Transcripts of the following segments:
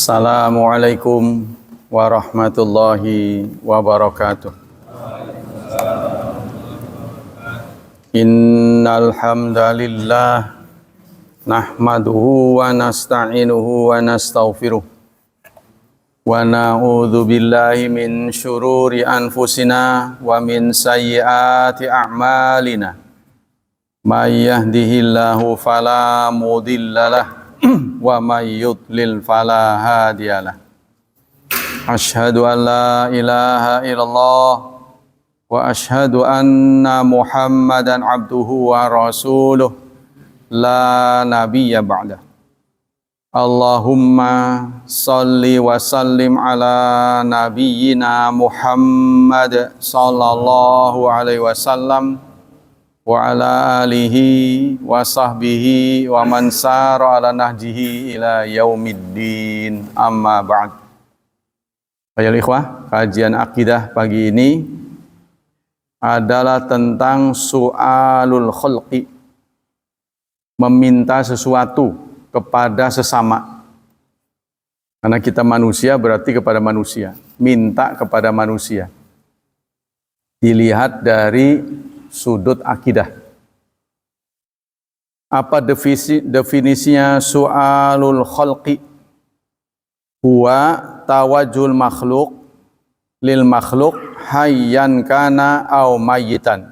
Assalamualaikum warahmatullahi wabarakatuh. Innal hamdalillah nahmaduhu wa nasta'inuhu wa nastaghfiruh wa na'udzu billahi min syururi anfusina wa min sayyiati a'malina. May yahdihillahu fala mudhillalah wa may yudlil fala hadiyalah. Asyhadu an la ilaha illallah wa asyhadu anna Muhammadan abduhu wa rasuluh la nabiyya ba'dah. Allahumma salli wa sallim ala nabiyyina Muhammad sallallahu alaihi wasallam wa ala alihi wa sahbihi wa man sara ala nahjihi ila yaumiddin, amma ba'd. Ayol ikhwah, kajian akidah pagi ini adalah tentang su'alul khalqi, meminta sesuatu kepada sesama. Karena kita manusia berarti kepada manusia, minta kepada manusia. Dilihat dari sudut akidah. Apa definisinya su'alul khalqi? Huwa tawajjul makhluk lil makhluk hayyan kana au mayyitan.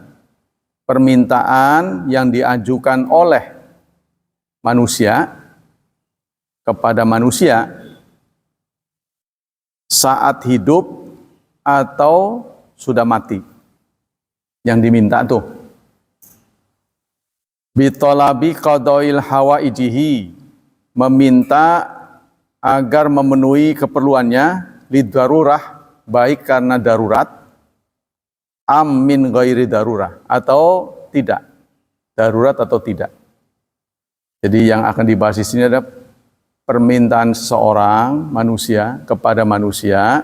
Permintaan yang diajukan oleh manusia kepada manusia saat hidup atau sudah mati. Yang diminta tuh bitolabi qadail hawaijihi, meminta agar memenuhi keperluannya, lidarurah, baik karena darurat, min ghairi darurah, atau tidak darurat atau tidak. Jadi yang akan dibahas di sini adalah permintaan seseorang manusia kepada manusia,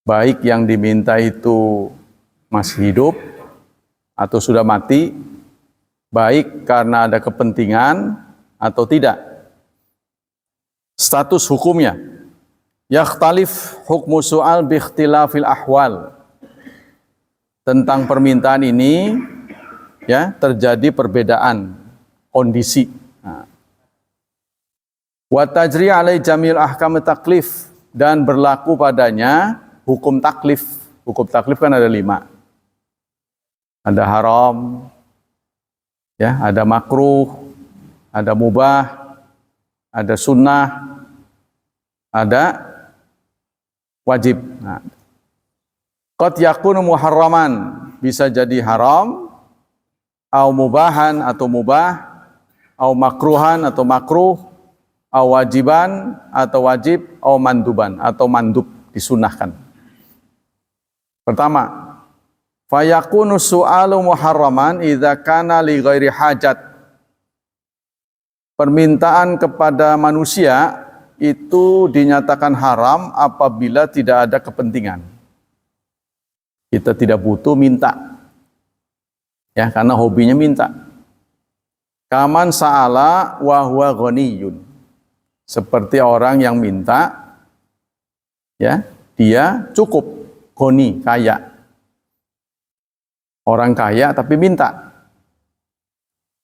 baik yang diminta itu masih hidup atau sudah mati, baik karena ada kepentingan atau tidak. Status hukumnya, yakhtalif hukmu su'al biikhtilafil ahwal. Tentang permintaan ini ya terjadi perbedaan kondisi. Wa tajri alai jamil ahkam taklif, dan berlaku padanya hukum taklif. Hukum taklif kan ada 5. Ada haram, ya, ada makruh, ada mubah, ada sunnah, ada wajib. Nah, qad yakunu muharraman, bisa jadi haram, au mubahan atau mubah, au makruhan atau makruh, au wajiban atau wajib, au manduban atau mandub, disunahkan. Pertama, fayakunu su'alu muharraman idza kana li ghairi hajat. Permintaan kepada manusia itu dinyatakan haram apabila tidak ada kepentingan. Kita tidak butuh minta. Ya, karena hobinya minta. Kaman sa'ala wa huwa ghaniyun. Seperti orang yang minta, ya, dia cukup, ghani, kaya. Orang kaya tapi minta.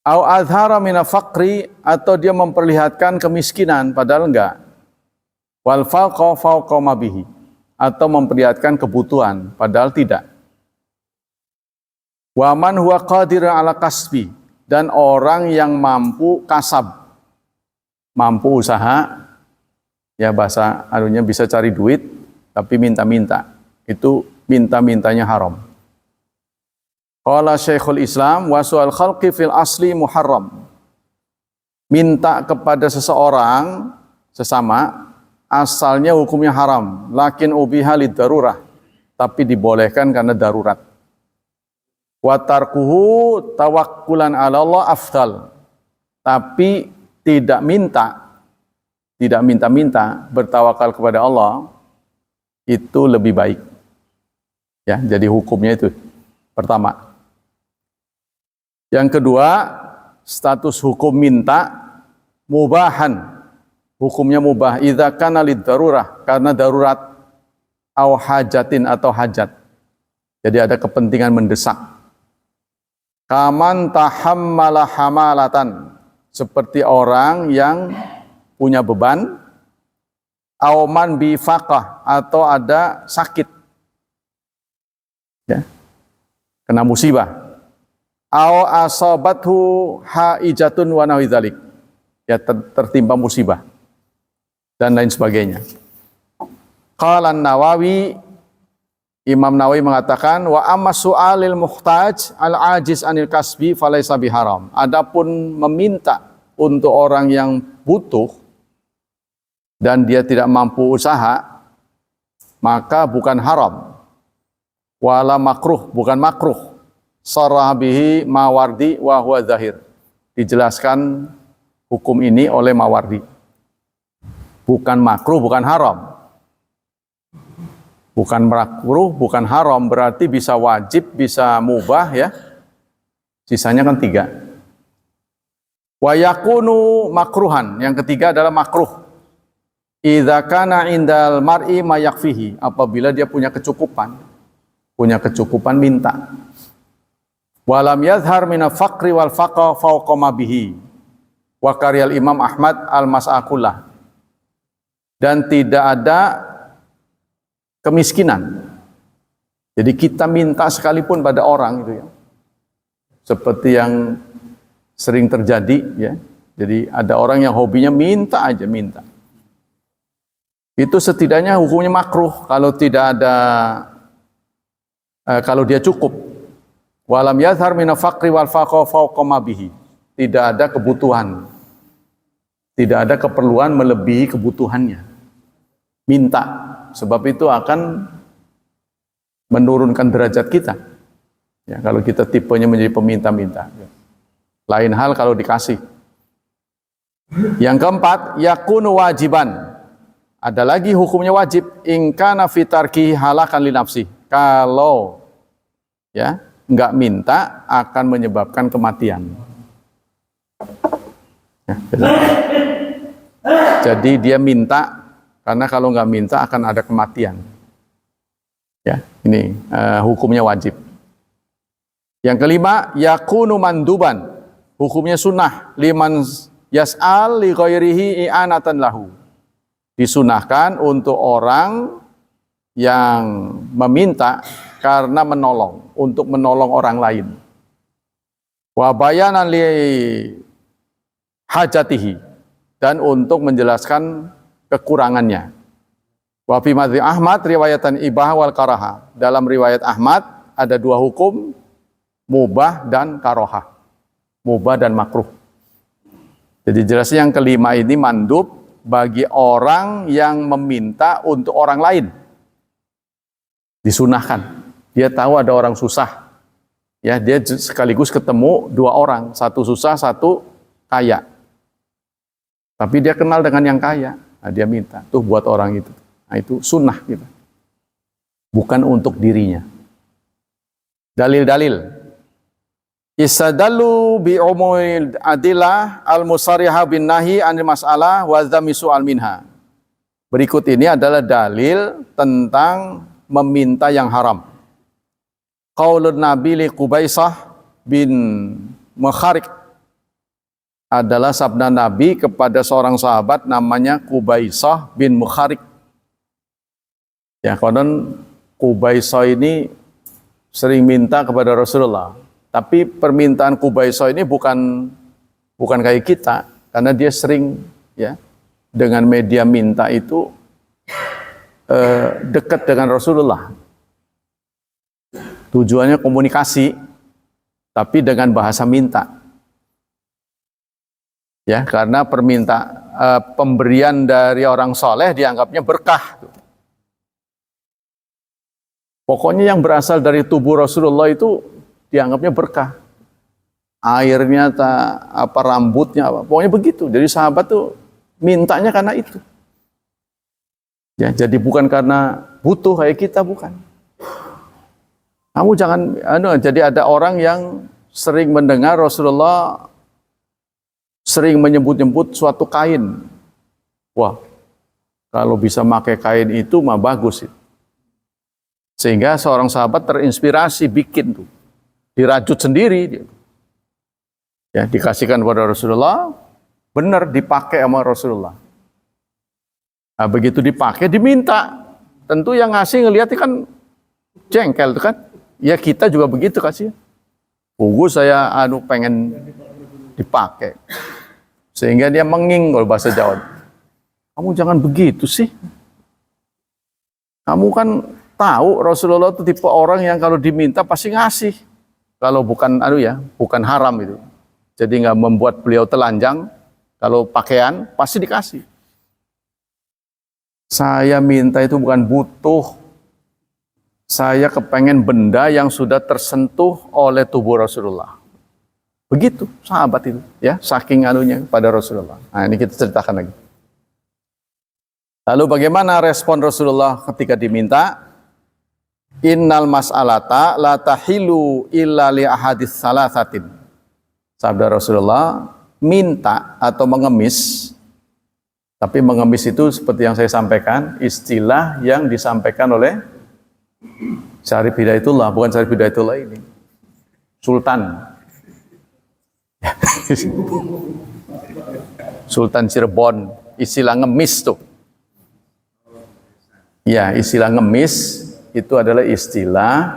Au azhara mina faqri, atau dia memperlihatkan kemiskinan padahal enggak. Wal fawqa fawqa ma bihi, atau memperlihatkan kebutuhan padahal tidak. Wa man huwa qadir ala kasbi, dan orang yang mampu kasab, mampu usaha, ya bahasa anunya bisa cari duit tapi minta-minta. Itu minta-mintanya haram. Qala Syekhul Islam wa su'al khalqi fil asli muharram. Minta kepada seseorang sesama asalnya hukumnya haram, lakin ubiha lid darurah, tapi dibolehkan karena darurat. Wa tarkuhu tawakkulan 'ala Allah afdal. Tapi tidak minta, bertawakal kepada Allah itu lebih baik. Ya, jadi hukumnya itu pertama. Yang kedua, status hukum minta mubahan. hukumnya mubah idza kana lid darurah, karena darurat, au hajatin atau hajat. Jadi ada kepentingan mendesak. Kaman tahammala hamalatan, seperti orang yang punya beban, au man bi faqah, atau ada sakit. Ya. Kena musibah. Au asabathu haijatun wa nahwi dzalik. Ya, tertimpa musibah dan lain sebagainya. Qala Nawawi, Imam Nawawi mengatakan, wa amma su'alil muhtaj al-ajiz anil kasbi falaysa biharam. Adapun meminta untuk orang yang butuh dan dia tidak mampu usaha, maka bukan haram. Wala makruh, bukan makruh. Sarah bihi Mawardi wa huwa zahir. Dijelaskan hukum ini oleh Mawardi. Bukan makruh, bukan haram. Bukan makruh, bukan haram, berarti bisa wajib, bisa mubah ya. Sisanya kan 3. Wa yakunu makruhan, yang ketiga adalah makruh. Idza kana indal mar'i ma yakfihi, apabila dia punya kecukupan minta. Walam yadhhar min al-faqri wal faqa fawqa ma bihi. Wa qaryal Imam Ahmad al-mas'akullah. Dan tidak ada kemiskinan. Jadi kita minta sekalipun pada orang itu ya. Seperti yang sering terjadi ya. Jadi ada orang yang hobinya minta aja, minta. Itu setidaknya hukumnya makruh kalau tidak ada kalau dia cukup. Walam yadhhar min al-faqri wal faqa fawqa ma bihi. Tidak ada kebutuhan. Tidak ada keperluan melebihi kebutuhannya. Minta. Sebab itu akan menurunkan derajat kita. Ya, kalau kita tipenya menjadi peminta-minta. Lain hal kalau dikasih. Yang keempat, yakunu wajiban. Ada lagi hukumnya wajib. In kana fi tarkihi halakan li nafsi. Kalau ya enggak minta akan menyebabkan kematian. Ya, jadi dia minta, karena kalau nggak minta akan ada kematian. Ya, ini hukumnya wajib. Yang kelima, yakunu manduban. Hukumnya sunnah. Liman yas'al li ghairihi i'anatan lahu. Disunahkan untuk orang yang meminta karena menolong, untuk menolong orang lain. Wa bayanan li hajatihi, dan untuk menjelaskan kekurangannya. Wa fi madzi Ahmad riwayatan ibah wal karaha. Dalam riwayat Ahmad ada 2 hukum, mubah dan karohah. Mubah dan makruh. Jadi jelasnya yang kelima ini mandub bagi orang yang meminta untuk orang lain. Disunahkan. Dia tahu ada orang susah. Ya, dia sekaligus ketemu 2 orang, satu susah, satu kaya. Tapi dia kenal dengan yang kaya. Nah, dia minta, tuh buat orang itu. Nah, itu sunnah gitu. Bukan untuk dirinya. Dalil-dalil. Istadallu bi umumil adillah al-musarriha bin nahi anil mas'alah wa dzami su'al minha. Berikut ini adalah dalil tentang meminta yang haram. Qaulun Nabi li Qubaisah bin Mukharik, adalah sabda Nabi kepada seorang sahabat namanya Qubaisah bin Mukharik. Ya, konon Qubaisah ini sering minta kepada Rasulullah. Tapi permintaan Qubaisah ini bukan kayak kita, karena dia sering ya dengan media minta itu dekat dengan Rasulullah. Tujuannya komunikasi, tapi dengan bahasa minta. Ya, karena pemberian dari orang soleh dianggapnya berkah. Pokoknya yang berasal dari tubuh Rasulullah itu dianggapnya berkah. Airnya, rambutnya, pokoknya begitu. Jadi sahabat tuh mintanya karena itu. Ya, jadi bukan karena butuh kayak kita, bukan. Kamu jangan, jadi ada orang yang sering mendengar Rasulullah sering menyebut-nyebut suatu kain. Wah, kalau bisa pakai kain itu mah bagus. Sehingga seorang sahabat terinspirasi bikin tuh. Dirajut sendiri. Ya, dikasihkan kepada Rasulullah, benar dipakai sama Rasulullah. Nah, begitu dipakai, diminta. Tentu yang ngasih ngeliatnya kan jengkel tuh kan. Ya kita juga begitu kasih. Saya pengen dipakai. Sehingga dia menging kalau bahasa Jawa. Kamu jangan begitu sih. Kamu kan tahu Rasulullah itu tipe orang yang kalau diminta pasti ngasih. Kalau bukan bukan haram itu. Jadi nggak membuat beliau telanjang. Kalau pakaian pasti dikasih. Saya minta itu bukan butuh. Saya kepengen benda yang sudah tersentuh oleh tubuh Rasulullah. Begitu sahabat itu, ya, saking pada Rasulullah. Nah, ini kita ceritakan lagi. Lalu bagaimana respon Rasulullah ketika diminta? Innal mas'alata la tahilu illa li ahadits salasatin. Sabda Rasulullah, minta atau mengemis. Tapi mengemis itu seperti yang saya sampaikan, istilah yang disampaikan oleh Syarif Hidayatullah, bukan Syarif Hidayatullah ini. Sultan. Sultan Cirebon, istilah ngemis tuh. Ya, istilah ngemis itu adalah istilah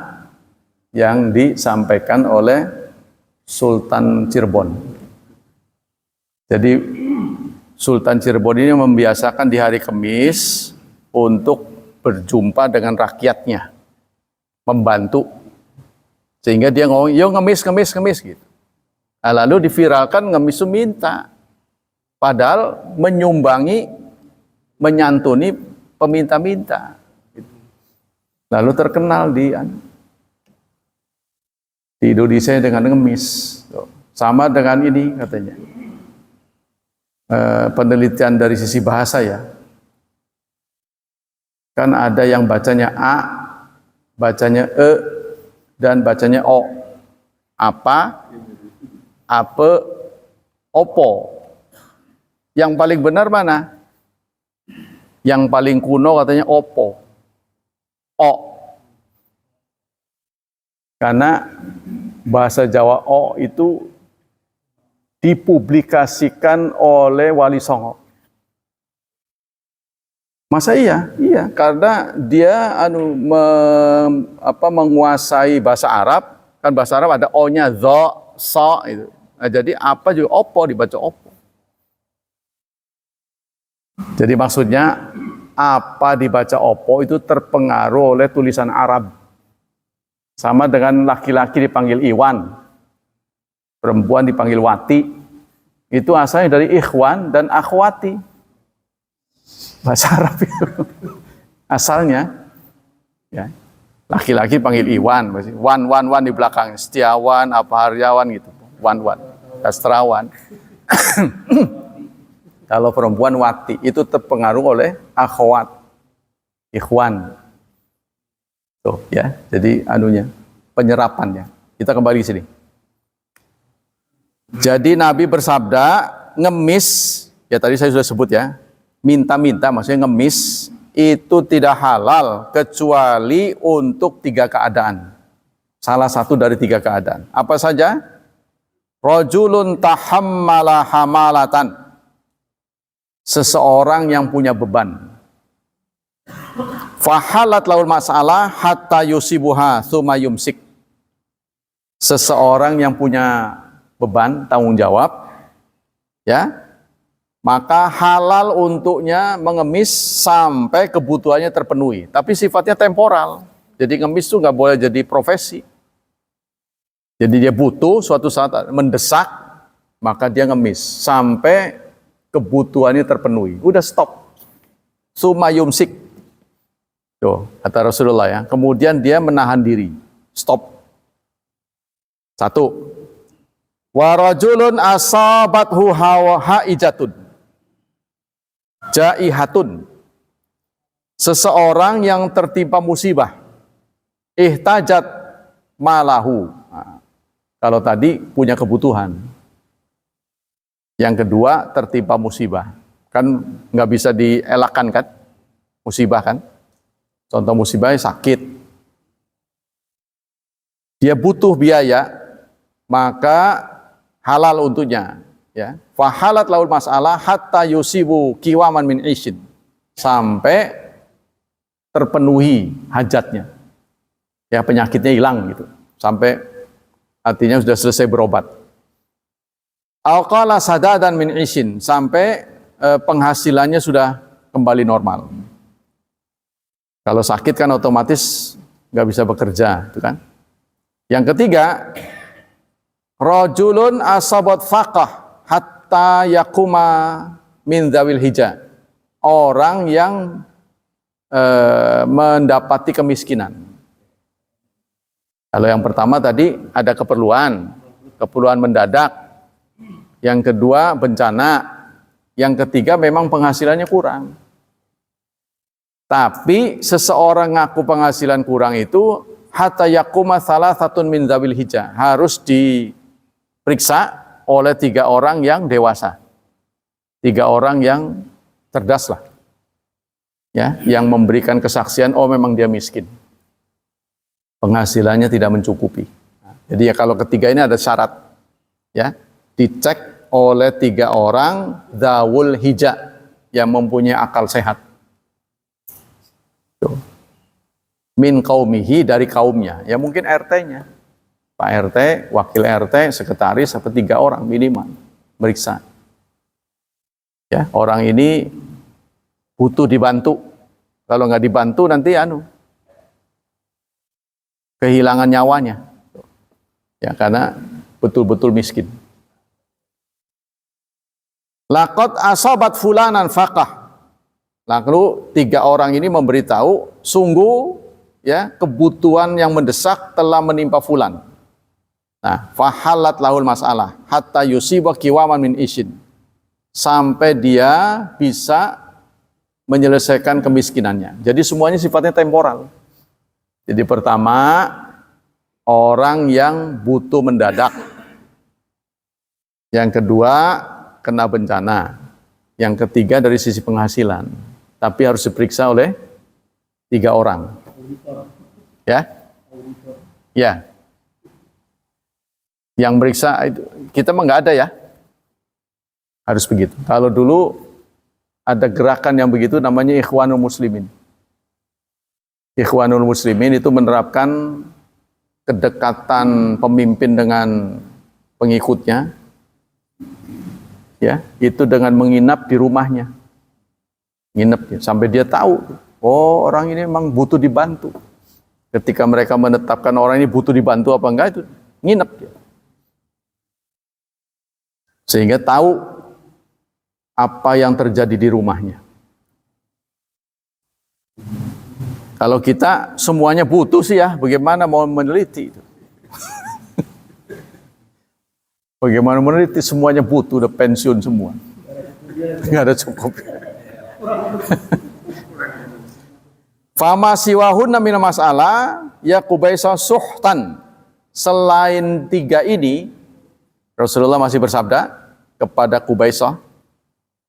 yang disampaikan oleh Sultan Cirebon. Jadi Sultan Cirebon ini membiasakan di hari Kamis untuk berjumpa dengan rakyatnya, membantu. Sehingga dia ngomong, yo ngemis gitu. Nah, lalu diviralkan ngemis itu minta. Padahal menyumbangi, menyantuni peminta-minta. Lalu terkenal di Indonesia dengan ngemis. Sama dengan ini katanya. Penelitian dari sisi bahasa ya. Kan ada yang bacanya A, bacanya E, dan bacanya O. Apa, opo. Yang paling benar mana? Yang paling kuno katanya opo. O. Karena bahasa Jawa O itu dipublikasikan oleh Wali Songo. Masa iya? Iya, karena dia menguasai bahasa Arab. Kan bahasa Arab ada O-nya, zo, so itu. Nah, jadi apa juga opo dibaca opo. Jadi maksudnya apa dibaca opo itu terpengaruh oleh tulisan Arab. Sama dengan laki-laki dipanggil Iwan, perempuan dipanggil Wati. Itu asalnya dari ikhwan dan akhwati. Bahasa Arab itu asalnya ya. Laki-laki panggil Iwan, wan di belakang, Setiawan, Haryawan gitu. Wan, Sastrawan. Kalau perempuan Wati itu terpengaruh oleh akhwat, ikhwan. Tuh ya, jadi penyerapannya. Kita kembali ke sini. Jadi Nabi bersabda, ngemis, ya tadi saya sudah sebut ya, minta-minta maksudnya ngemis, itu tidak halal kecuali untuk 3 keadaan. Salah satu dari 3 keadaan. Apa saja? Rajulun tahammala hamalatan. Seseorang yang punya beban. Fahalat laul masalah hatta yusibuha tsumma yumsik. Seseorang yang punya beban, tanggung jawab, ya, maka halal untuknya mengemis sampai kebutuhannya terpenuhi. Tapi sifatnya temporal. Jadi ngemis itu nggak boleh jadi profesi. Jadi dia butuh suatu saat mendesak, maka dia ngemis sampai kebutuhannya terpenuhi. Udah stop. Summa yumsik. Tuh, kata Rasulullah ya. Kemudian dia menahan diri. Stop. 1. Wa rajulun asabathu haijatun. Jaihatun. Seseorang yang tertimpa musibah. Ihtajat malahu. Nah, kalau tadi punya kebutuhan. Yang kedua tertimpa musibah. kan nggak bisa dielakkan kan, musibah kan. Contoh musibahnya sakit, dia butuh biaya, maka halal untuknya. Ya, fahalat laul masalah hatta yusibu kiwaman min ishin, sampai terpenuhi hajatnya. Ya, penyakitnya hilang gitu. Sampai artinya sudah selesai berobat. Al-qala sadadan min ishin, sampai penghasilannya sudah kembali normal. Kalau sakit kan otomatis nggak bisa bekerja, itu kan. Yang ketiga, rajulun asabat faqah hatta yakuma min dzawil hijah. Orang yang mendapati kemiskinan. Kalau yang pertama tadi ada keperluan mendadak. Yang kedua bencana. Yang ketiga memang penghasilannya kurang. Tapi seseorang ngaku penghasilan kurang itu hatta yakuma salasatun min dzawil hijah, harus diperiksa oleh 3 orang yang dewasa. 3 orang yang cerdas lah. Ya, yang memberikan kesaksian, oh memang dia miskin. Penghasilannya tidak mencukupi. Jadi ya kalau ketiga ini ada syarat. Ya, dicek oleh 3 orang dzawul hijah yang mempunyai akal sehat. Tuh. Min qaumihi, dari kaumnya. Ya mungkin RT-nya. Pak RT, wakil RT, sekretaris, atau 3 orang minimal meriksa. Ya, orang ini butuh dibantu. Kalau nggak dibantu nanti kehilangan nyawanya. Ya, karena betul-betul miskin. Laqad asabat fulanan faqah. Lalu 3 orang ini memberitahu, sungguh ya kebutuhan yang mendesak telah menimpa fulan. Nah, fahalat lahul masalah hatta yusiba kiwaman min ishin. Sampai dia bisa menyelesaikan kemiskinannya. Jadi semuanya sifatnya temporal. Jadi pertama, orang yang butuh mendadak. Yang kedua, kena bencana. Yang ketiga dari sisi penghasilan. Tapi harus diperiksa oleh 3 orang. Ya? Ya. Yang meriksa itu kita mah nggak ada ya. Harus begitu. Kalau dulu ada gerakan yang begitu namanya Ikhwanul Muslimin. Ikhwanul Muslimin itu menerapkan kedekatan pemimpin dengan pengikutnya. Ya, itu dengan menginap di rumahnya. Nginep sampai dia tahu, oh orang ini memang butuh dibantu. Ketika mereka menetapkan orang ini butuh dibantu apa enggak, itu nginep dia. Sehingga tahu apa yang terjadi di rumahnya. Kalau kita semuanya butuh sih ya, bagaimana mau meneliti itu? Bagaimana meneliti, semuanya butuh, udah pensiun semua. Nggak ada cukup. Fama siwahunna mina masalah ya kubaisa suhtan. Selain 3 ini, Rasulullah masih bersabda kepada Kubaisah,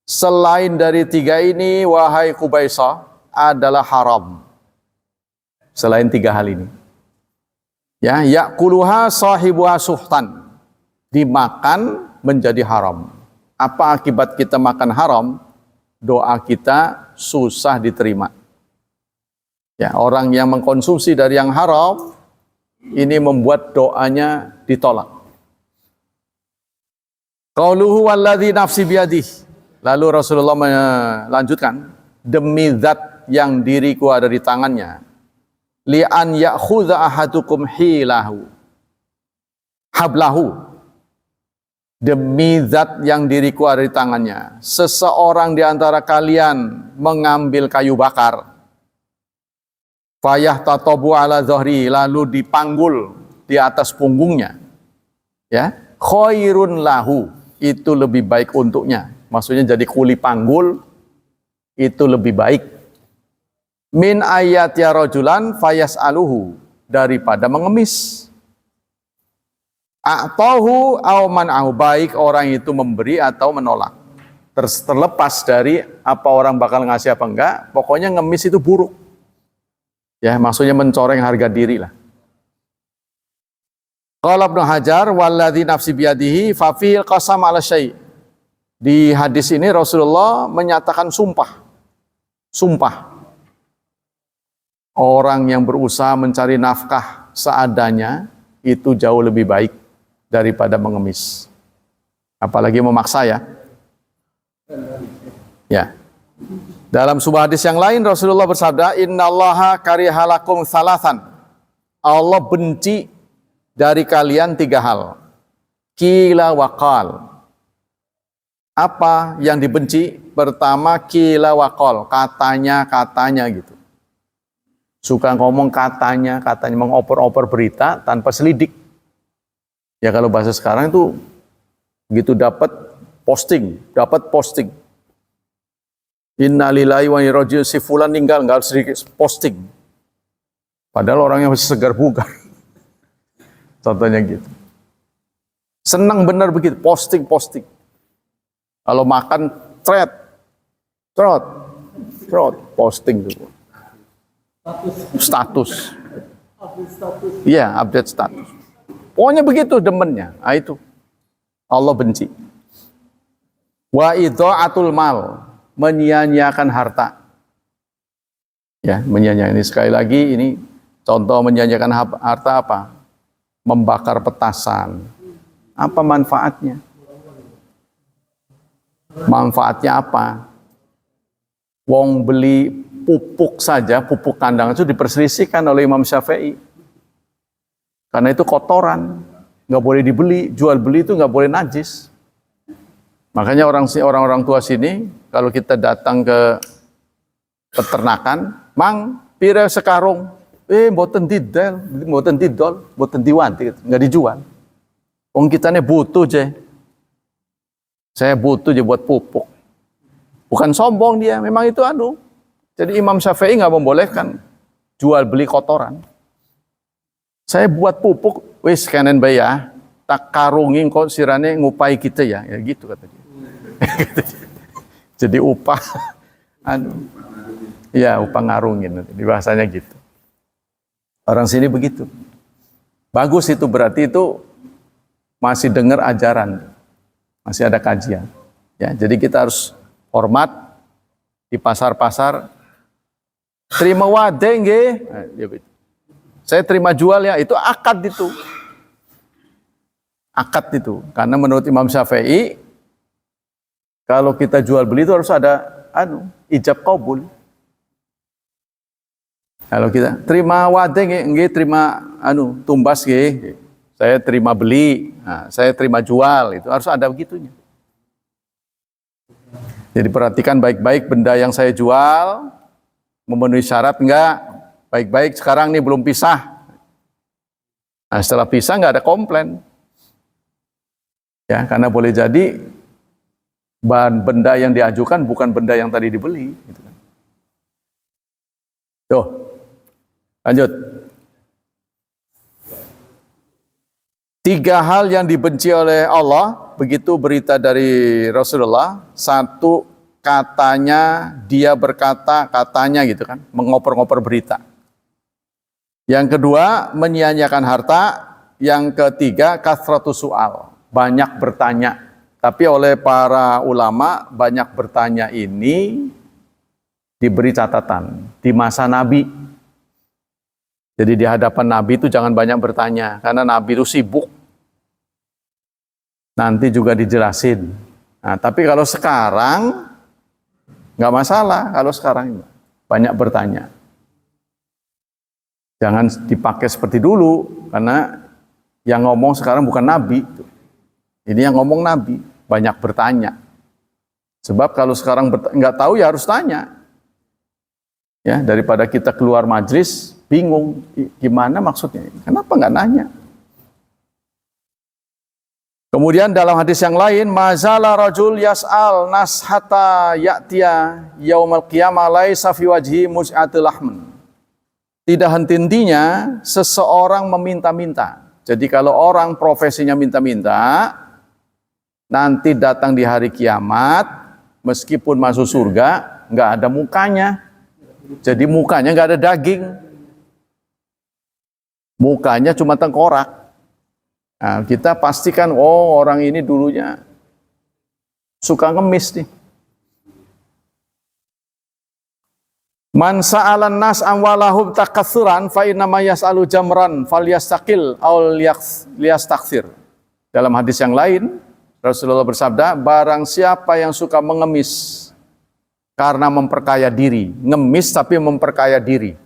selain dari 3 ini, wahai Kubaisah, adalah haram. Selain 3 hal ini. Ya, yakuluha sahibuha suhtan. Dimakan menjadi haram. Apa akibat kita makan haram? Doa kita susah diterima. Ya, orang yang mengkonsumsi dari yang haram, ini membuat doanya ditolak. Qauluhu walladzi nafsi biyadih. Lalu Rasulullah melanjutkan, demi zat yang diriku ada di tangannya, li an ya'khudha ahadukum hablahu. Demi zat yang diriku ada di tangannya, seseorang di antara kalian mengambil kayu bakar, fayah tatabu ala zahri, lalu dipanggul di atas punggungnya, ya, khairun lahu, itu lebih baik untuknya. Maksudnya jadi kuli panggul itu lebih baik. Min ayat ya rajulan fayas aluhu, daripada mengemis. A'tahu aw man'ahu, baik orang itu memberi atau menolak. terlepas dari apa orang bakal ngasih apa enggak, pokoknya ngemis itu buruk. Ya, maksudnya mencoreng harga diri lah. Qala Ibnu Hajar walladzi nafsi biyadihi fa fil qasam ala syai'. Di hadis ini Rasulullah menyatakan sumpah. Sumpah. Orang yang berusaha mencari nafkah seadanya itu jauh lebih baik daripada mengemis. Apalagi memaksa ya. Ya. Dalam sebuah hadis yang lain Rasulullah bersabda, "Innallaha karihalakum salasan." Allah benci dari kalian 3 hal. Qila wa qal. Apa yang dibenci? Pertama qila wa qal, katanya gitu. Suka ngomong katanya, mengoper-oper berita tanpa selidik. Ya kalau bahasa sekarang itu begitu dapat posting. Innalillahi wa inna ilaihi raji'un, si fulan meninggal, enggak harus sedikit posting. Padahal orangnya masih segar bugar. Contohnya gitu. Senang benar begitu, posting. Kalau makan, posting dulu. Status. Iya, update status. Pokoknya begitu demennya. Nah, itu. Allah benci. Wa idha'atul mal, menyia-nyiakan harta. Ya, menyia-nyiakan ini sekali lagi ini contoh menyia-nyiakan harta apa? Membakar petasan. Apa manfaatnya? Manfaatnya apa? Wong beli pupuk saja, pupuk kandang itu diperselisihkan oleh Imam Syafi'i. Karena itu kotoran, nggak boleh dibeli, jual beli itu nggak boleh najis. Makanya orang-orang tua sini, kalau kita datang ke peternakan, mang pire sekarung, mboten diwanti, nggak dijual. Wong kitanya butuh je, saya butuh je buat pupuk. Bukan sombong dia, memang itu Jadi Imam Syafi'i nggak membolehkan jual beli kotoran. Saya buat pupuk, wis kanen bae ya, tak karungin kok sirane ngupai kita ya gitu kata dia. Jadi upah, upah ngarungin, di bahasanya gitu. Orang sini begitu. Bagus itu, berarti itu masih dengar ajaran, masih ada kajian. Ya, jadi kita harus hormat di pasar-pasar. Terima wade nggih. Saya terima jual ya, itu akad itu. Akad itu. Karena menurut Imam Syafi'i kalau kita jual beli itu harus ada ijab qabul. Kalau kita terima wade nggih, terima tumbas nggih. Saya terima beli, saya terima jual, itu harus ada begitunya. Jadi perhatikan baik-baik benda yang saya jual memenuhi syarat enggak? Baik-baik sekarang nih belum pisah. Nah, setelah pisah enggak ada komplain. Ya, karena boleh jadi benda yang diajukan bukan benda yang tadi dibeli. Gitu kan. Tuh, lanjut. 3 hal yang dibenci oleh Allah, begitu berita dari Rasulullah. 1, katanya, dia berkata, katanya gitu kan, mengoper-ngoper berita. Yang kedua, menyia-nyiakan harta. Yang ketiga, kasratus soal, banyak bertanya. Tapi oleh para ulama, banyak bertanya ini diberi catatan di masa Nabi. Jadi di hadapan Nabi itu jangan banyak bertanya, karena Nabi itu sibuk. Nanti juga dijelasin. Nah, tapi kalau sekarang nggak masalah, kalau sekarang banyak bertanya. Jangan dipakai seperti dulu, karena yang ngomong sekarang bukan Nabi. Ini yang ngomong Nabi, banyak bertanya. Sebab kalau sekarang nggak tahu ya harus tanya. Ya, daripada kita keluar majelis bingung gimana maksudnya, kenapa nggak nanya? Kemudian dalam hadis yang lain, mazala rajul yas'al nashata ya'tiya yaumal qiyamah laisa fi wajhi muz'atul lahman. Tidak henti-hentinya seseorang meminta-minta. Jadi kalau orang profesinya minta-minta, nanti datang di hari kiamat, meskipun masuk surga, nggak ada mukanya. Jadi mukanya nggak ada daging. Mukanya cuma tengkorak. Nah, kita pastikan, oh orang ini dulunya suka ngemis nih. Man sa'alan nas amwalahum takatsuran fa inna ma yas'alu jamran falyastaqil aw liyastakthir. Dalam hadis yang lain, Rasulullah bersabda, barang siapa yang suka mengemis karena memperkaya diri, ngemis tapi memperkaya diri.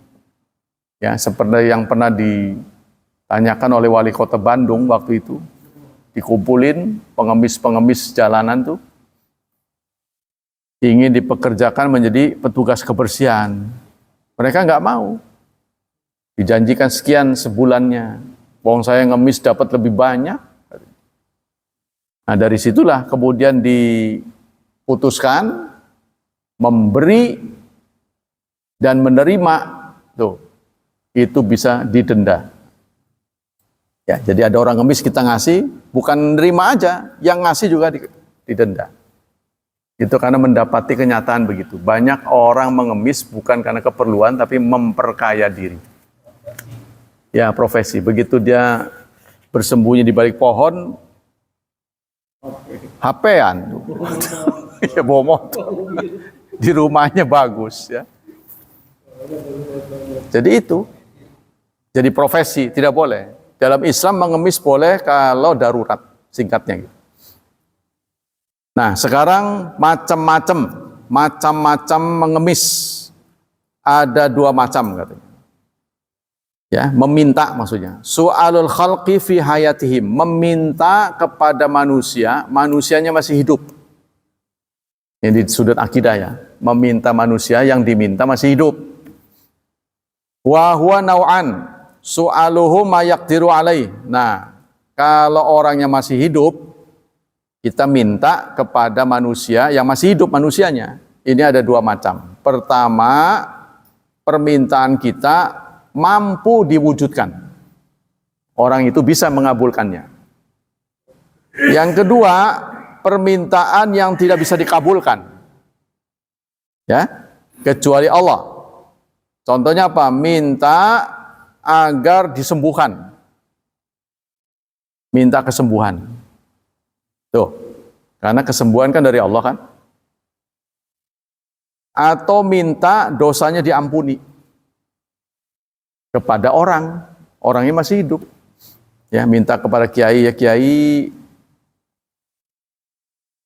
Ya, seperti yang pernah ditanyakan oleh wali kota Bandung waktu itu. Dikumpulin pengemis-pengemis jalanan tuh, ingin dipekerjakan menjadi petugas kebersihan. Mereka nggak mau. Dijanjikan sekian sebulannya. Wong saya ngemis dapat lebih banyak. Nah dari situlah kemudian diputuskan memberi dan menerima. Tuh, itu bisa didenda. Ya, jadi ada orang ngemis kita ngasih, bukan nerima aja, yang ngasih juga didenda. Itu karena mendapati kenyataan begitu. Banyak orang mengemis bukan karena keperluan, tapi memperkaya diri. Ya, profesi. Begitu dia bersembunyi di balik pohon, HP-an. Ya, bawa motor. Di rumahnya bagus. Ya. Jadi itu. Jadi profesi, tidak boleh. Dalam Islam mengemis boleh kalau darurat, singkatnya gitu. Nah, sekarang macam-macam mengemis. Ada 2 macam katanya. Ya, meminta maksudnya. Su'alul khalqi fi hayatihim, meminta kepada manusia, manusianya masih hidup. Ini di sudut akidah ya. Meminta manusia yang diminta masih hidup. Wa huwa nau'an, su'aluhu ma yaqdiru alaih. Nah, kalau orangnya masih hidup, kita minta kepada manusia yang masih hidup manusianya. Ini ada 2 macam. Pertama, permintaan kita mampu diwujudkan. Orang itu bisa mengabulkannya. Yang kedua, permintaan yang tidak bisa dikabulkan. Ya, kecuali Allah. Contohnya apa? Minta agar disembuhkan. Minta kesembuhan. Tuh, karena kesembuhan kan dari Allah kan. Atau minta dosanya diampuni kepada orang, orangnya masih hidup. Ya, minta kepada kiai, ya kiai,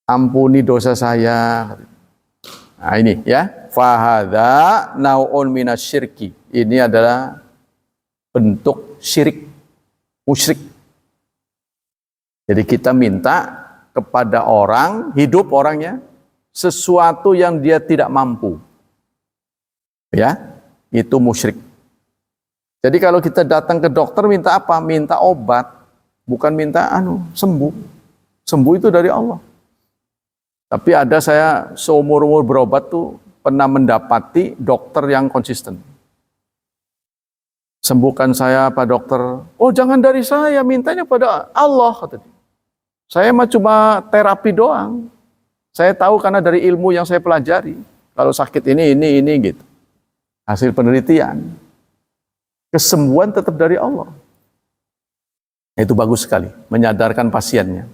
ampuni dosa saya. Nah ini ya, fahadha nau'un minasyirki. Ini adalah bentuk syirik, musyrik. Jadi kita minta kepada orang, hidup orangnya, sesuatu yang dia tidak mampu. Ya, itu musyrik. Jadi kalau kita datang ke dokter minta apa? Minta obat, bukan minta sembuh. Sembuh itu dari Allah. Tapi ada saya seumur-umur berobat tuh pernah mendapati dokter yang konsisten. Sembuhkan saya Pak Dokter. Oh jangan dari saya, mintanya pada Allah kata dia. Saya mah cuma terapi doang. Saya tahu karena dari ilmu yang saya pelajari. Kalau sakit ini gitu. Hasil penelitian. Kesembuhan tetap dari Allah. Itu bagus sekali. Menyadarkan pasiennya.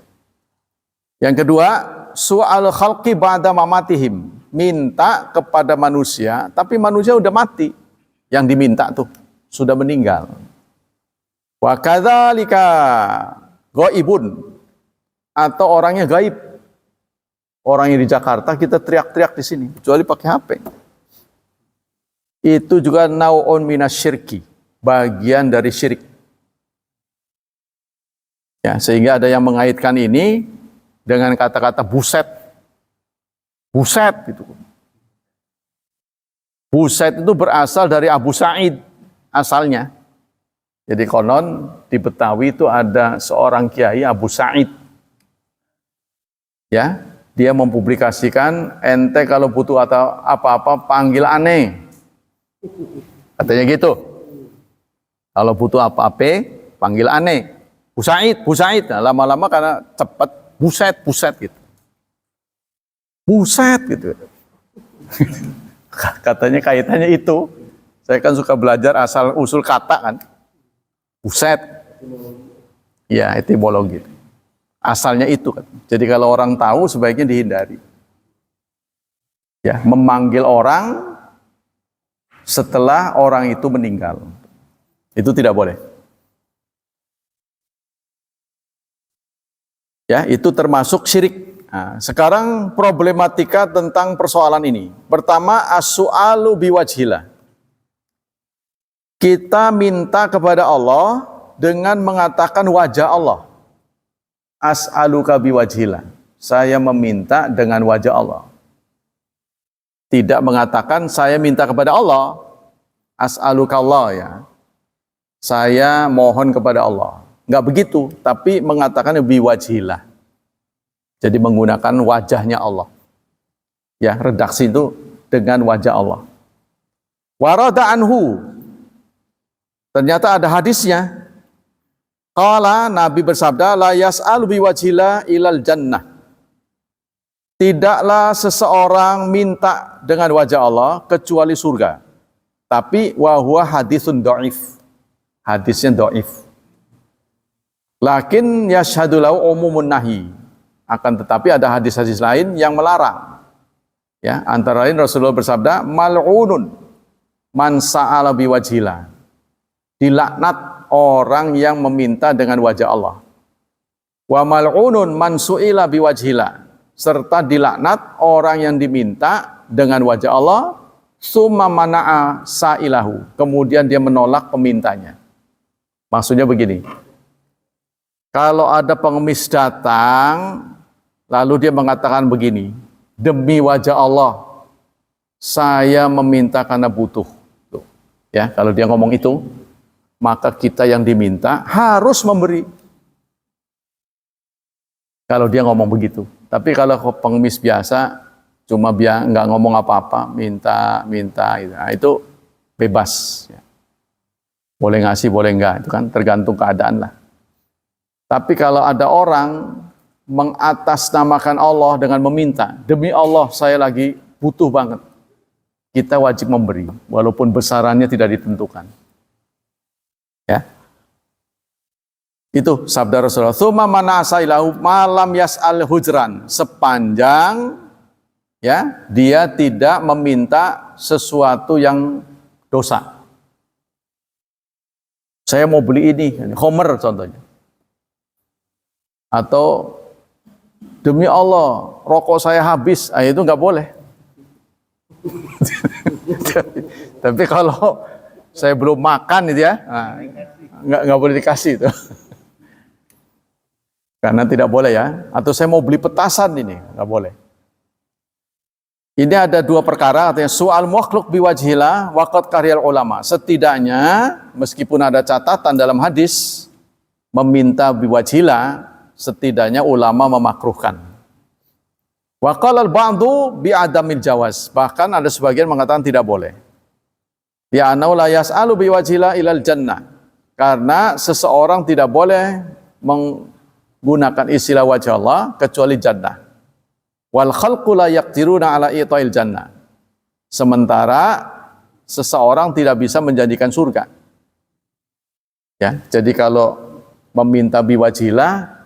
Yang kedua, su'al khalqi ba'da mamatihim. Minta kepada manusia, tapi manusia udah mati. Yang diminta tuh, sudah meninggal. Wa kadzalika ghaibun. Atau orangnya gaib. Orangnya di Jakarta kita teriak-teriak di sini, kecuali pakai HP. Itu juga nau'un minasyirki, bagian dari syirik. Ya, sehingga ada yang mengaitkan ini dengan kata-kata buset. Buset gitu. Buset itu berasal dari Abu Sa'id asalnya. Jadi konon di Betawi itu ada seorang kiai Abu Sa'id. Ya, dia mempublikasikan ente kalau butuh atau apa-apa panggil aneh. Katanya gitu. Kalau butuh apa-apa panggil aneh. Bu Said. Nah, lama-lama karena cepat buset gitu. Buset gitu. Katanya kaitannya itu. Saya kan suka belajar asal usul kata kan. Buset. Ya, etimologi. Asalnya itu kan. Jadi kalau orang tahu sebaiknya dihindari. Ya, memanggil orang setelah orang itu meninggal. Itu tidak boleh. Ya, itu termasuk syirik. Nah, sekarang problematika tentang persoalan ini. Pertama, as-su'alu biwajhillah. Kita minta kepada Allah dengan mengatakan wajah Allah. As'aluka biwajhillah. Saya meminta dengan wajah Allah. Tidak mengatakan saya minta kepada Allah. As'aluka Allah ya. Saya mohon kepada Allah. Enggak begitu, tapi mengatakan biwajhillah. Jadi menggunakan wajahnya Allah. Ya, redaksi itu dengan wajah Allah. Warada anhu. Ternyata ada hadisnya. Qala, Nabi bersabda, la yas'alu biwajhillah ilal jannah. Tidaklah seseorang minta dengan wajah Allah kecuali surga. Tapi wa huwa hadisun dhaif. Hadisnya dhaif. Lakin yashhadu lahu umumun nahi. Akan tetapi ada hadis-hadis lain yang melarang. Ya, antara lain Rasulullah bersabda, mal'unun man sa'ala biwajhillah. Dilaknat orang yang meminta dengan wajah Allah. Wa mal'unun man su'ila biwajhillah. Serta dilaknat orang yang diminta dengan wajah Allah, summa mana'a sa'ilahu. Kemudian dia menolak pemintanya. Maksudnya begini. Kalau ada pengemis datang, lalu dia mengatakan begini, demi wajah Allah, saya meminta karena butuh. Tuh. Ya, kalau dia ngomong itu, maka kita yang diminta harus memberi. Kalau dia ngomong begitu. Tapi kalau pengemis biasa, cuma nggak ngomong apa-apa, minta, gitu. Nah, itu bebas. Ya. Boleh ngasih, boleh enggak. Itu kan tergantung keadaan lah. Tapi kalau ada orang mengatasnamakan Allah dengan meminta, demi Allah saya lagi butuh banget. Kita wajib memberi, walaupun besarannya tidak ditentukan. Ya. Itu sabda Rasulullah. Tsumma mana asailahu malam yas'al hujran. Sepanjang ya, dia tidak meminta sesuatu yang dosa. Saya mau beli ini, Homer contohnya. Atau demi Allah, rokok saya habis, itu nggak boleh. Tapi kalau saya belum makan itu ya, nggak boleh dikasih itu. Karena tidak boleh ya. Atau saya mau beli petasan ini, nggak boleh. Ini ada dua perkara, artinya soal makhluk biwajhillah waqad karyal ulama. Setidaknya, meskipun ada catatan dalam hadis, meminta biwajhillah, setidaknya ulama memakruhkan. Wa qala al-ba'du bi'adamil jawaz. Bahkan ada sebagian mengatakan tidak boleh. Ya anau la yas'alu biwajhillah ilal jannah. Karena seseorang tidak boleh menggunakan istilah wajah Allah kecuali jannah. Wal khalqu la yaqdiruna ala ita'il jannah. Sementara seseorang tidak bisa menjanjikan surga. Ya, jadi kalau meminta biwajhillah,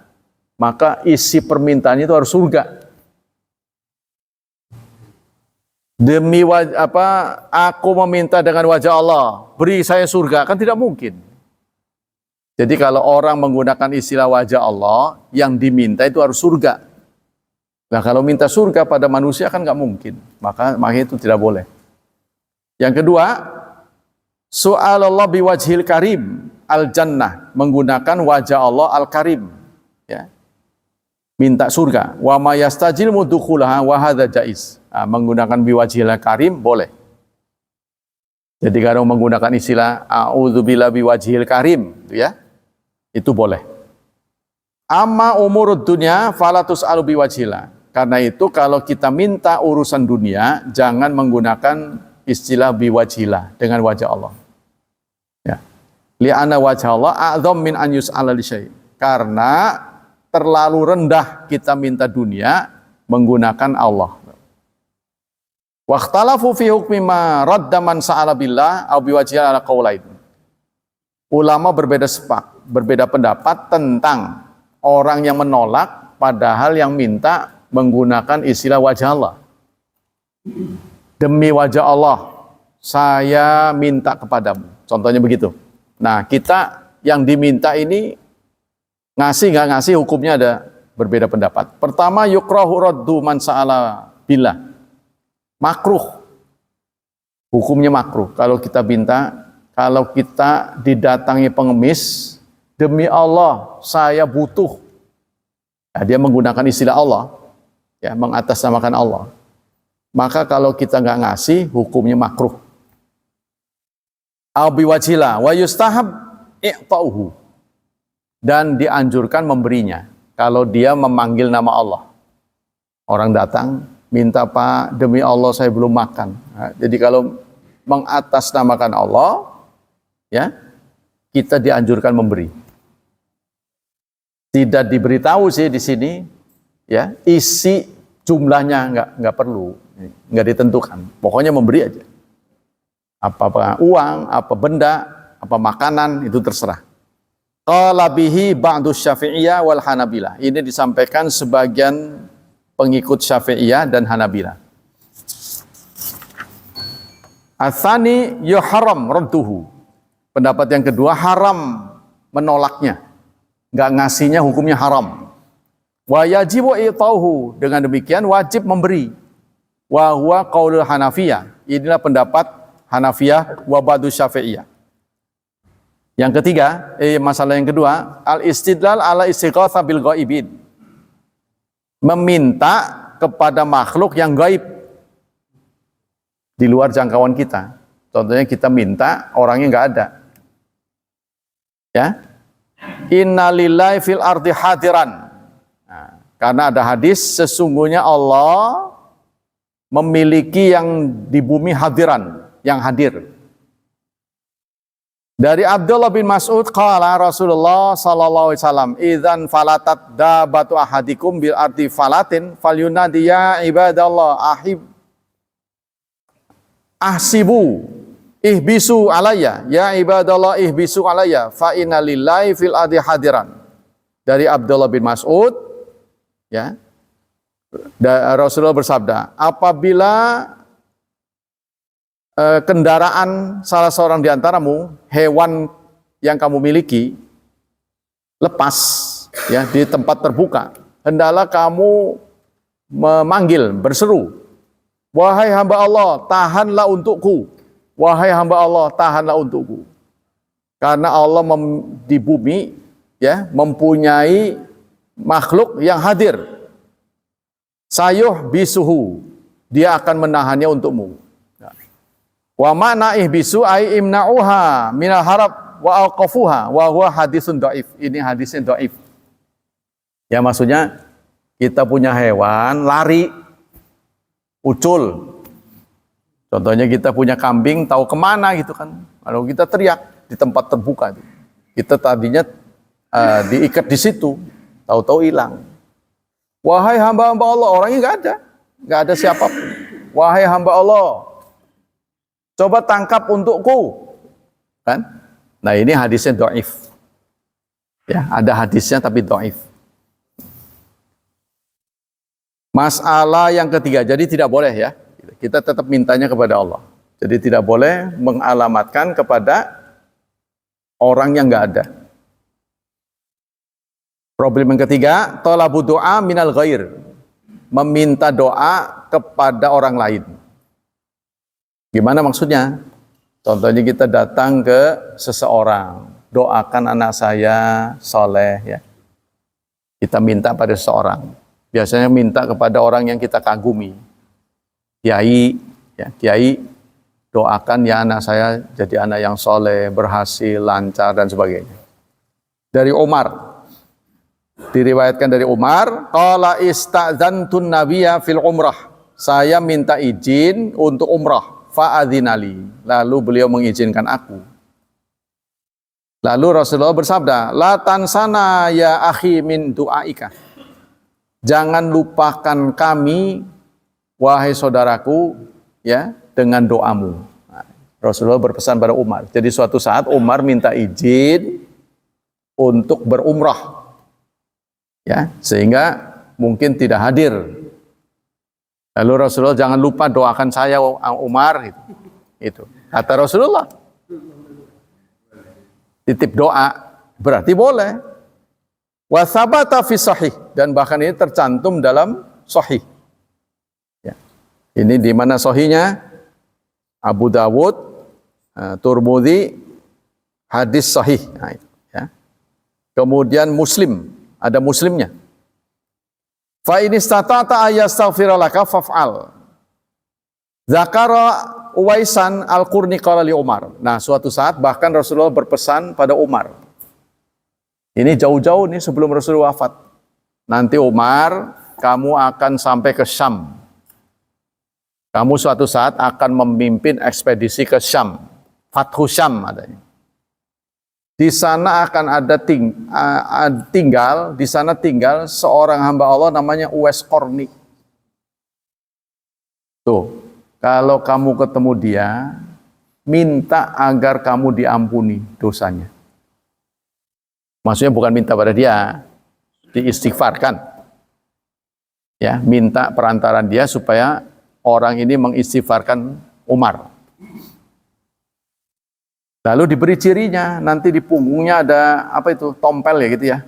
maka isi permintaan itu harus surga. Demi aku meminta dengan wajah Allah, beri saya surga, kan tidak mungkin. Jadi kalau orang menggunakan istilah wajah Allah, yang diminta itu harus surga. Nah kalau minta surga pada manusia kan nggak mungkin, maka itu tidak boleh. Yang kedua, su'alallah biwajhil karim al-jannah, menggunakan wajah Allah al-karim. Ya. Minta surga. Wa ma yastajilmu dukhulaha wa hadza jaiz. Menggunakan biwajhil karim boleh. Jadi kalau menggunakan istilah a'udzubilla biwajhil karim, ya. Itu boleh. Amma umurud dunya fala tus'alu biwajhillah. Karena itu kalau kita minta urusan dunia, jangan menggunakan istilah biwajhillah, dengan wajah Allah. Ya. Li'anna wajah Allah a'dzam min an yus'ala li syai'. Karena terlalu rendah kita minta dunia menggunakan Allah. Wakhtalafu fi hukmi ma radda man sa'ala billah aw biwajhi ala qaulain. Ulama berbeda pendapat tentang orang yang menolak padahal yang minta menggunakan istilah wajah Allah. Demi wajah Allah, saya minta kepadamu. Contohnya begitu. Nah, kita yang diminta ini ngasih nggak ngasih hukumnya ada berbeda pendapat. Pertama, yukrahu raddu man sa'ala billah. Makruh. Hukumnya makruh. Kalau kita minta, kalau kita didatangi pengemis, demi Allah, saya butuh. Nah, dia menggunakan istilah Allah, ya, mengatasnamakan Allah. Maka kalau kita nggak ngasih, hukumnya makruh. Au biwajila wa yustahab i'ta'uhu. Dan dianjurkan memberinya. Kalau dia memanggil nama Allah. Orang datang, minta Pak, demi Allah saya belum makan. Nah, jadi kalau mengatasnamakan Allah, ya, kita dianjurkan memberi. Tidak diberitahu sih di sini, ya, isi jumlahnya nggak perlu, nggak ditentukan. Pokoknya memberi aja. Apa uang, apa benda, apa makanan, itu terserah. Qala bihi ba'du Syafi'iyah wal Hanabilah. Ini disampaikan sebagian pengikut Syafi'iyah dan Hanabilah. Atsani yuharam radduhu. Pendapat yang kedua, haram menolaknya. Enggak ngasihnya hukumnya haram. Wa yajibu i'tauhu. Dengan demikian wajib memberi. Wa huwa qaulul Hanafiyah. Inilah pendapat Hanafiyah wa ba'du Syafi'iyah. Yang ketiga, masalah yang kedua, al-istidlal ala istighatsah bil ghaibin. Meminta kepada makhluk yang gaib di luar jangkauan kita. Contohnya kita minta orangnya nggak ada. Ya. Innalillahi fil ardi hadiran. Nah, karena ada hadis sesungguhnya Allah memiliki yang di bumi hadiran, yang hadir. Dari Abdullah bin Mas'ud qala Rasulullah sallallahu alaihi wasallam idzan falatat dabatu ahadikum bil ardi falatin falyunadi ya ibadallah ahsibu ihbisu alayya ya ibadallah ihbisu alayya fa inna lillahi fil ardi hadiran. Dari Abdullah bin Mas'ud, ya, Rasulullah bersabda, apabila kendaraan salah seorang di antaramu, hewan yang kamu miliki, lepas, ya, di tempat terbuka, hendaklah kamu memanggil, berseru, wahai hamba Allah, tahanlah untukku. Wahai hamba Allah, tahanlah untukku. Karena Allah di bumi, ya, mempunyai makhluk yang hadir. Sayuh bisuhu, dia akan menahannya untukmu. Wa ma'na ihbisu ay imna'uha minal harab wa alqafuha wa huwa hadisun dhaif. Ini hadisnya dhaif. Ya, maksudnya kita punya hewan lari, ucul. Contohnya kita punya kambing, tahu kemana gitu kan. Lalu kita teriak di tempat terbuka. Kita tadinya diikat di situ, tahu-tahu hilang. Wahai hamba-hamba Allah, orangnya nggak ada siapapun. Wahai hamba Allah, coba tangkap untukku, kan? Nah, ini hadisnya dhaif. Ya, ada hadisnya tapi dhaif. Masalah yang ketiga, jadi tidak boleh, ya, kita tetap mintanya kepada Allah. Jadi tidak boleh mengalamatkan kepada orang yang nggak ada. Problem yang ketiga, thalabu doa minal ghair, meminta doa kepada orang lain. Gimana maksudnya? Contohnya kita datang ke seseorang, doakan anak saya soleh, ya. Kita minta pada seseorang. Biasanya minta kepada orang yang kita kagumi. Kiai, ya, Kiai, doakan ya anak saya jadi anak yang soleh, berhasil, lancar dan sebagainya. Dari Umar, diriwayatkan dari Umar, qala ista'dzantun nabiyya fil umrah. Saya minta izin untuk umrah. Fa'adzinali, lalu beliau mengizinkan aku. Lalu Rasulullah bersabda, la tansana ya akhi min du'aika. Jangan lupakan kami, wahai saudaraku, ya dengan doamu. Nah, Rasulullah berpesan pada Umar. Jadi suatu saat Umar minta izin untuk berumrah, ya, sehingga mungkin tidak hadir. Lalu Rasulullah, jangan lupa doakan saya Umar, itu kata Rasulullah. Titip doa berarti boleh. Wa tsabata fi sahih, dan bahkan ini tercantum dalam sahih. Ya. Ini di mana sahihnya? Abu Dawud, Turmudi, hadis sahih. Nah, itu, ya. Kemudian Muslim, ada Muslimnya. Fa in istata'ta ayastaghfira laka faf'al. Zakara Uwaisan Al-Qurni qala li Umar. Nah, suatu saat bahkan Rasulullah berpesan pada Umar. Ini jauh-jauh nih sebelum Rasulullah wafat. Nanti Umar, kamu akan sampai ke Syam. Kamu suatu saat akan memimpin ekspedisi ke Syam. Fathu Syam adanya. Di sana akan ada di sana tinggal seorang hamba Allah namanya Uwais Qarni. Tuh. Kalau kamu ketemu dia, minta agar kamu diampuni dosanya. Maksudnya bukan minta pada dia, diistighfarkan. Ya, minta perantaran dia supaya orang ini mengistighfarkan Umar. Lalu diberi cirinya, nanti di punggungnya ada apa itu? Tompel ya gitu ya.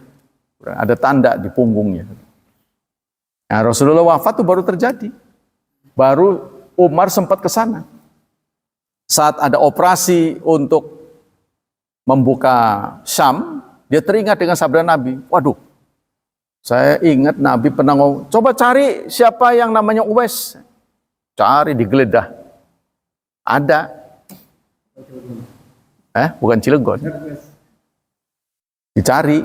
Ada tanda di punggungnya. Nah, Rasulullah wafat itu baru terjadi. Baru Umar sempat ke sana. Saat ada operasi untuk membuka Syam, dia teringat dengan sabda Nabi. Waduh, saya ingat Nabi pernah ngomong, coba cari siapa yang namanya Uwais. Cari, digeledah. Ada. Bukan Cilegon. Dicari.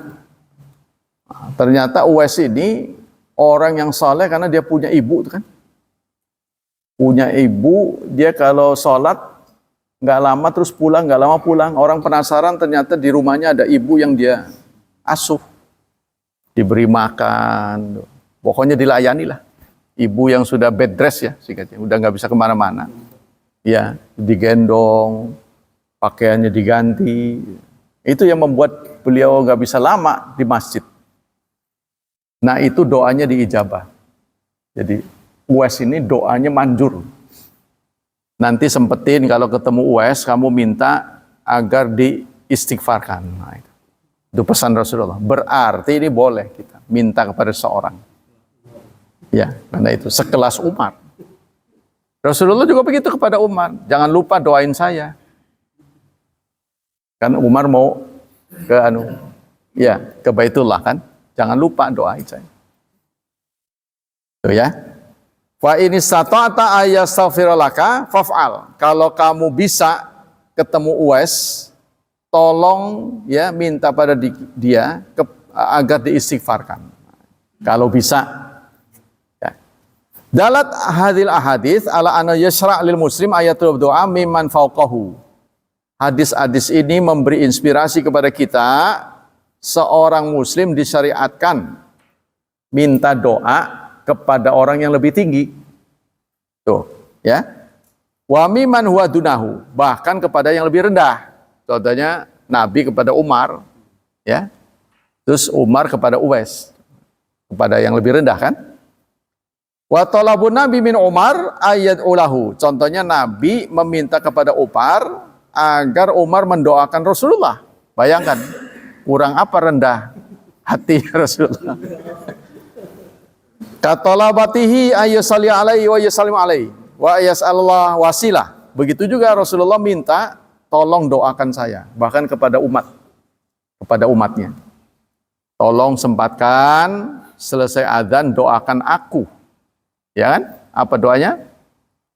Ternyata Uwais ini orang yang saleh karena dia punya ibu, kan? Punya ibu, dia kalau sholat nggak lama terus pulang, nggak lama pulang. Orang penasaran, ternyata di rumahnya ada ibu yang dia asuh, diberi makan, pokoknya dilayani lah. Ibu yang sudah bed rest ya, singkatnya, udah nggak bisa kemana-mana. Ya, digendong, pakaiannya diganti. Itu yang membuat beliau nggak bisa lama di masjid. Nah, itu doanya diijabah. Jadi Uwais ini doanya manjur. Nanti sempetin kalau ketemu Uwais, kamu minta agar diistighfarkan. Nah, itu pesan Rasulullah. Berarti ini boleh kita minta kepada seorang. Ya, karena itu sekelas Umar. Rasulullah juga begitu kepada Umar. Jangan lupa doain saya. Kan Umar mau ke Baitullah kan. Jangan lupa doain saya. Tuh ya. Fa in istata'ta ayastaghfira laka faf'al. Kalau kamu bisa ketemu Uwais, tolong ya minta pada dia agar diistighfarkan. Kalau bisa. Ya. Dalat hadil ahadits ala anna yashra' lil muslim ayatul doa mimman fauqahu. Hadis-hadis ini memberi inspirasi kepada kita, seorang muslim disyariatkan minta doa kepada orang yang lebih tinggi. Tuh, ya. Wa mimman huwa dunahu, bahkan kepada yang lebih rendah. Contohnya Nabi kepada Umar, ya. Terus Umar kepada Uwais, kepada yang lebih rendah kan? Wa talabun Nabi min Umar ayyad'ulahu. Contohnya Nabi meminta kepada Umar agar Umar mendoakan Rasulullah. Bayangkan, kurang apa rendah hati Rasulullah. Katalabatihi ayyusalli alaihi wa yusallim alaihi wa yas'alullah wasilah. Begitu juga Rasulullah minta tolong doakan saya, bahkan kepada umatnya. Tolong sempatkan selesai adzan doakan aku. Ya kan? Apa doanya?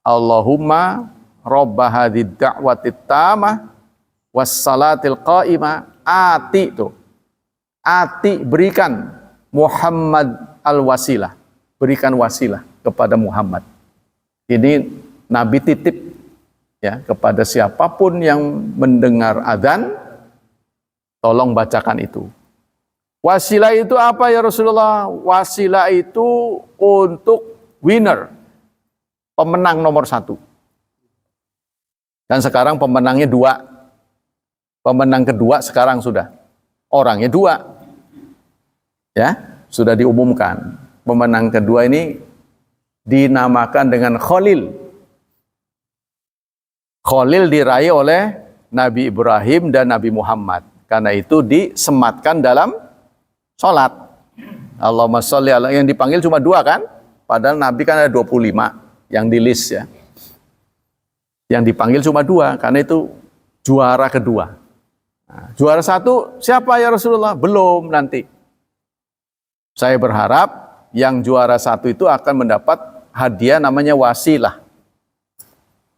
Allahumma robba hadid da'watit tamah wassalatil qa'imah ati berikan Muhammad al-wasilah, berikan wasilah kepada Muhammad. Ini Nabi titip ya kepada siapapun yang mendengar adzan, tolong bacakan itu. Wasilah itu apa ya Rasulullah? Wasilah itu untuk winner, pemenang nomor 1. Dan sekarang pemenangnya 2. Pemenang kedua sekarang sudah. Orangnya 2. Ya, sudah diumumkan. Pemenang kedua ini dinamakan dengan Khalil. Khalil diraih oleh Nabi Ibrahim dan Nabi Muhammad. Karena itu disematkan dalam sholat. Allahumma sholli ala, yang dipanggil cuma 2 kan? Padahal Nabi kan ada 25 yang di list ya. Yang dipanggil cuma 2, karena itu juara kedua. Nah, juara 1 siapa ya Rasulullah? Belum, nanti. Saya berharap yang juara 1 itu akan mendapat hadiah namanya wasilah.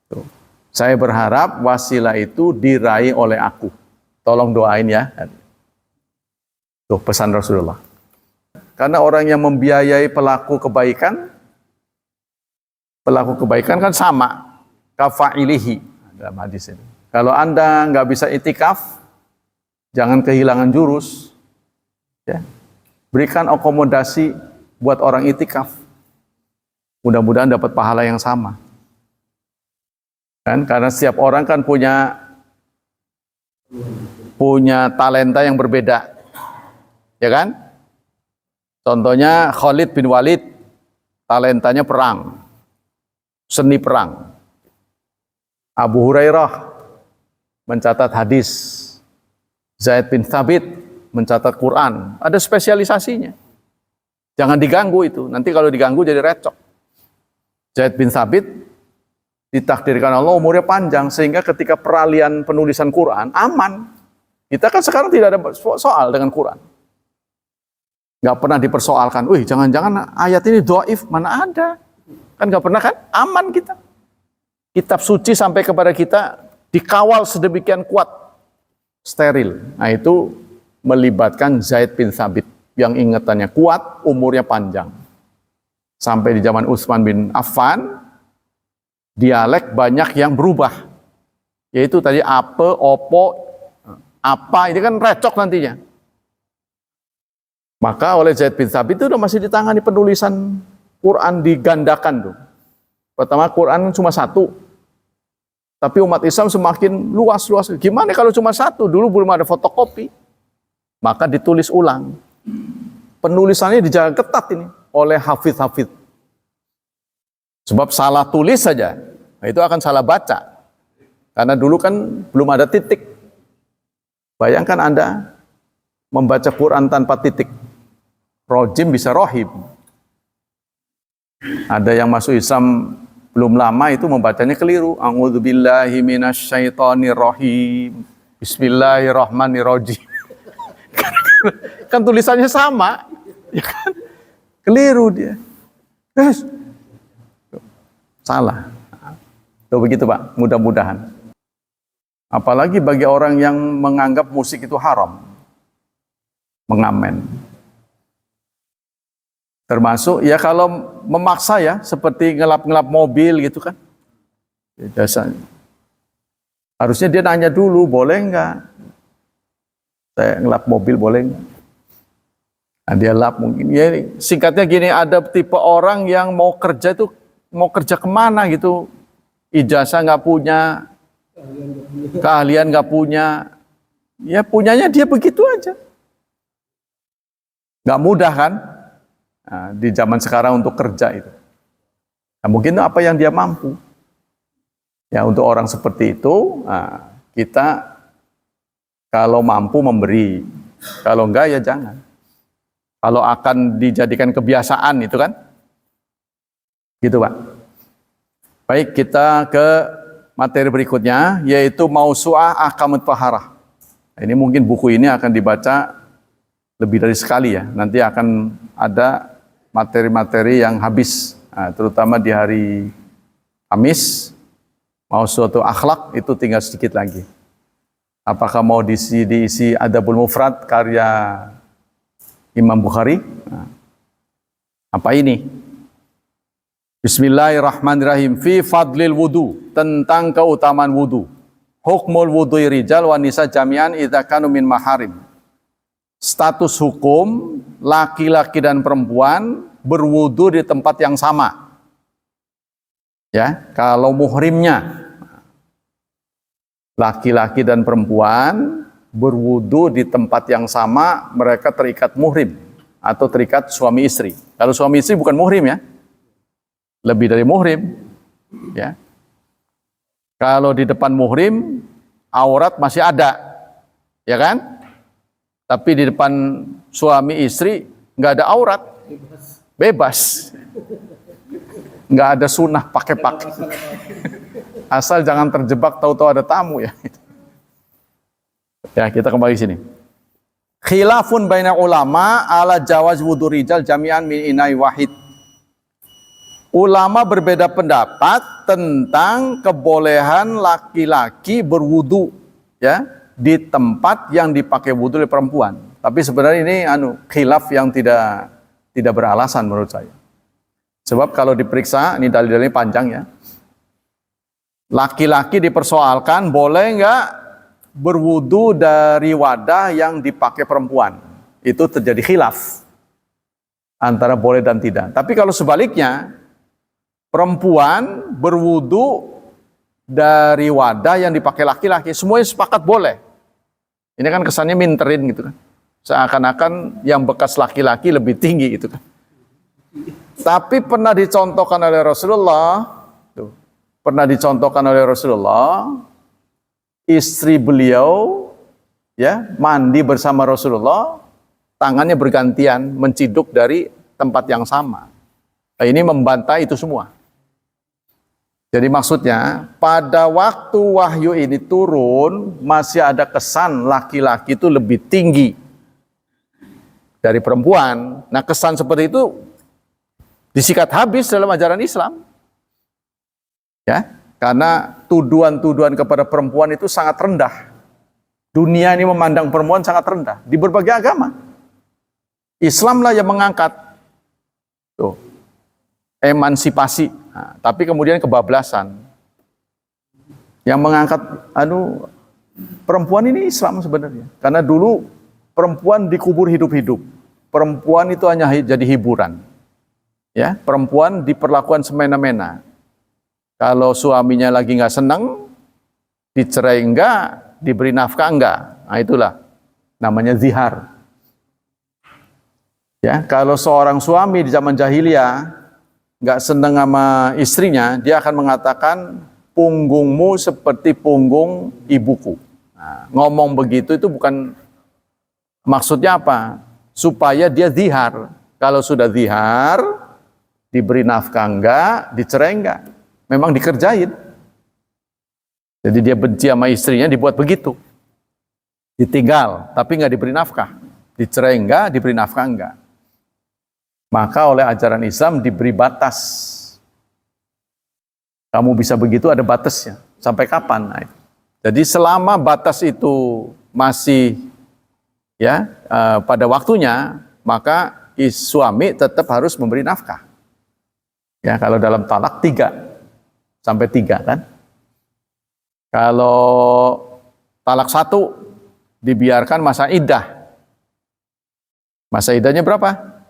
Tuh. Saya berharap wasilah itu diraih oleh aku. Tolong doain ya. Tuh pesan Rasulullah. Karena orang yang membiayai pelaku kebaikan kan sama kafa'ilihi dalam hadis ini. Kalau Anda nggak bisa itikaf, jangan kehilangan jurus. Ya. Berikan akomodasi buat orang itikaf. Mudah-mudahan dapat pahala yang sama. Kan? Karena setiap orang kan punya talenta yang berbeda. Ya kan? Contohnya Khalid bin Walid, talentanya perang, seni perang. Abu Hurairah mencatat hadis, Zaid bin Thabit mencatat Quran, ada spesialisasinya. Jangan diganggu itu, nanti kalau diganggu jadi recok. Zaid bin Thabit ditakdirkan Allah umurnya panjang, sehingga ketika peralihan penulisan Quran, aman. Kita kan sekarang tidak ada soal dengan Quran. Nggak pernah dipersoalkan, wih jangan-jangan ayat ini dhaif, mana ada. Kan nggak pernah kan, aman kita. Kitab suci sampai kepada kita dikawal sedemikian kuat, steril. Nah itu melibatkan Zaid bin Thabit yang ingatannya kuat, umurnya panjang. Sampai di zaman Utsman bin Affan, dialek banyak yang berubah. Yaitu tadi apa, opo, apa, ini kan recok nantinya. Maka oleh Zaid bin Thabit itu udah masih ditangani penulisan Quran digandakan tuh. Pertama Quran cuma 1. Tapi umat Islam semakin luas-luas. Gimana kalau cuma 1? Dulu belum ada fotokopi. Maka ditulis ulang. Penulisannya dijaga ketat ini oleh hafidz-hafidz. Sebab salah tulis saja, nah itu akan salah baca. Karena dulu kan belum ada titik. Bayangkan Anda membaca Quran tanpa titik. Rojim bisa rohim. Ada yang masuk Islam belum lama itu membacanya keliru. A'udzubillahi minasyaitonirrahim. Bismillahirrahmanirrahim. Kan tulisannya sama. Ya kan? Keliru dia. Salah. Tuh begitu Pak, mudah-mudahan. Apalagi bagi orang yang menganggap musik itu haram. Mengamen. Termasuk ya kalau memaksa ya, seperti ngelap-ngelap mobil gitu kan. Biasanya. Harusnya dia nanya dulu, boleh nggak? Saya ngelap mobil boleh nggak? Nah, dia lap mungkin. Ya, singkatnya gini, ada tipe orang yang mau kerja itu, mau kerja kemana gitu. Ijazah nggak punya, keahlian nggak punya. Ya punyanya dia begitu aja. Nggak mudah kan? Nah, di zaman sekarang untuk kerja itu. Nah, mungkin apa yang dia mampu. Ya untuk orang seperti itu, nah, kita kalau mampu memberi, kalau enggak ya jangan. Kalau akan dijadikan kebiasaan itu kan, gitu Pak. Baik, kita ke materi berikutnya, yaitu Mausu'ah Ahkamut Taharah. Nah, ini mungkin buku ini akan dibaca lebih dari sekali ya. Nanti akan ada materi-materi yang habis, nah, terutama di hari Kamis. Mau suatu akhlak itu tinggal sedikit lagi. Apakah mau diisi Adabul Mufrad karya Imam Bukhari? Nah, apa ini? Bismillahirrahmanirrahim. Fi fadlil wudu, tentang keutamaan wudu. Hukmul wudu rijal wa nisa jami'an idza kanu min maharim. Status hukum laki-laki dan perempuan berwudu di tempat yang sama. Ya, kalau muhrimnya. laki-laki dan perempuan berwudu di tempat yang sama, mereka terikat muhrim atau terikat suami istri. Kalau suami istri bukan muhrim ya, lebih dari muhrim ya. Kalau di depan muhrim aurat masih ada, ya kan? Tapi di depan suami istri nggak ada aurat, bebas. Nggak ada sunnah pakai-pakai. Asal jangan terjebak tahu-tahu ada tamu ya. Ya, kita kembali sini. Khilafun baina ulama ala jawaz wudu rijal jami'an min inai wahid. Ulama berbeda pendapat tentang kebolehan laki-laki berwudu ya di tempat yang dipakai wudu oleh perempuan. Tapi sebenarnya ini khilaf yang tidak beralasan menurut saya. Sebab kalau diperiksa, ini dalil-dalilnya panjang ya. Laki-laki dipersoalkan boleh nggak berwudu dari wadah yang dipakai perempuan. Itu terjadi khilaf antara boleh dan tidak. Tapi kalau sebaliknya, perempuan berwudu dari wadah yang dipakai laki-laki, semuanya sepakat boleh. Ini kan kesannya minterin gitu kan. Seakan-akan yang bekas laki-laki lebih tinggi gitu kan. Tapi pernah dicontohkan oleh Rasulullah, pernah dicontohkan oleh Rasulullah, istri beliau ya mandi bersama Rasulullah, tangannya bergantian menciduk dari tempat yang sama. Nah, ini membantah itu semua. Jadi maksudnya pada waktu wahyu ini turun masih ada kesan laki-laki itu lebih tinggi dari perempuan. Nah, kesan seperti itu disikat habis dalam ajaran Islam. Ya, karena tuduhan-tuduhan kepada perempuan itu sangat rendah. Dunia ini memandang perempuan sangat rendah di berbagai agama. Islamlah yang mengangkat tuh emansipasi. Nah, tapi kemudian kebablasan. Yang mengangkat perempuan ini Islam sebenarnya. Karena dulu perempuan dikubur hidup-hidup. Perempuan itu hanya jadi hiburan. Ya, perempuan diperlakukan semena-mena. Kalau suaminya lagi nggak senang, dicerai enggak, diberi nafkah enggak. Nah, itulah namanya zihar. Ya, kalau seorang suami di zaman jahiliyah nggak senang sama istrinya, dia akan mengatakan punggungmu seperti punggung ibuku. Nah, ngomong begitu itu bukan maksudnya apa? Supaya dia zihar. Kalau sudah zihar, diberi nafkah enggak, dicerai enggak. Memang dikerjain. Jadi dia benci sama istrinya, dibuat begitu. Ditinggal, tapi enggak diberi nafkah. Dicerai enggak, diberi nafkah enggak. Maka oleh ajaran Islam diberi batas. Kamu bisa begitu, ada batasnya. Sampai kapan? Nah, jadi selama batas itu masih ya pada waktunya, maka suami tetap harus memberi nafkah. Ya, kalau dalam talak 3 sampai 3 kan. Kalau talak 1 dibiarkan masa iddah. Masa iddahnya berapa?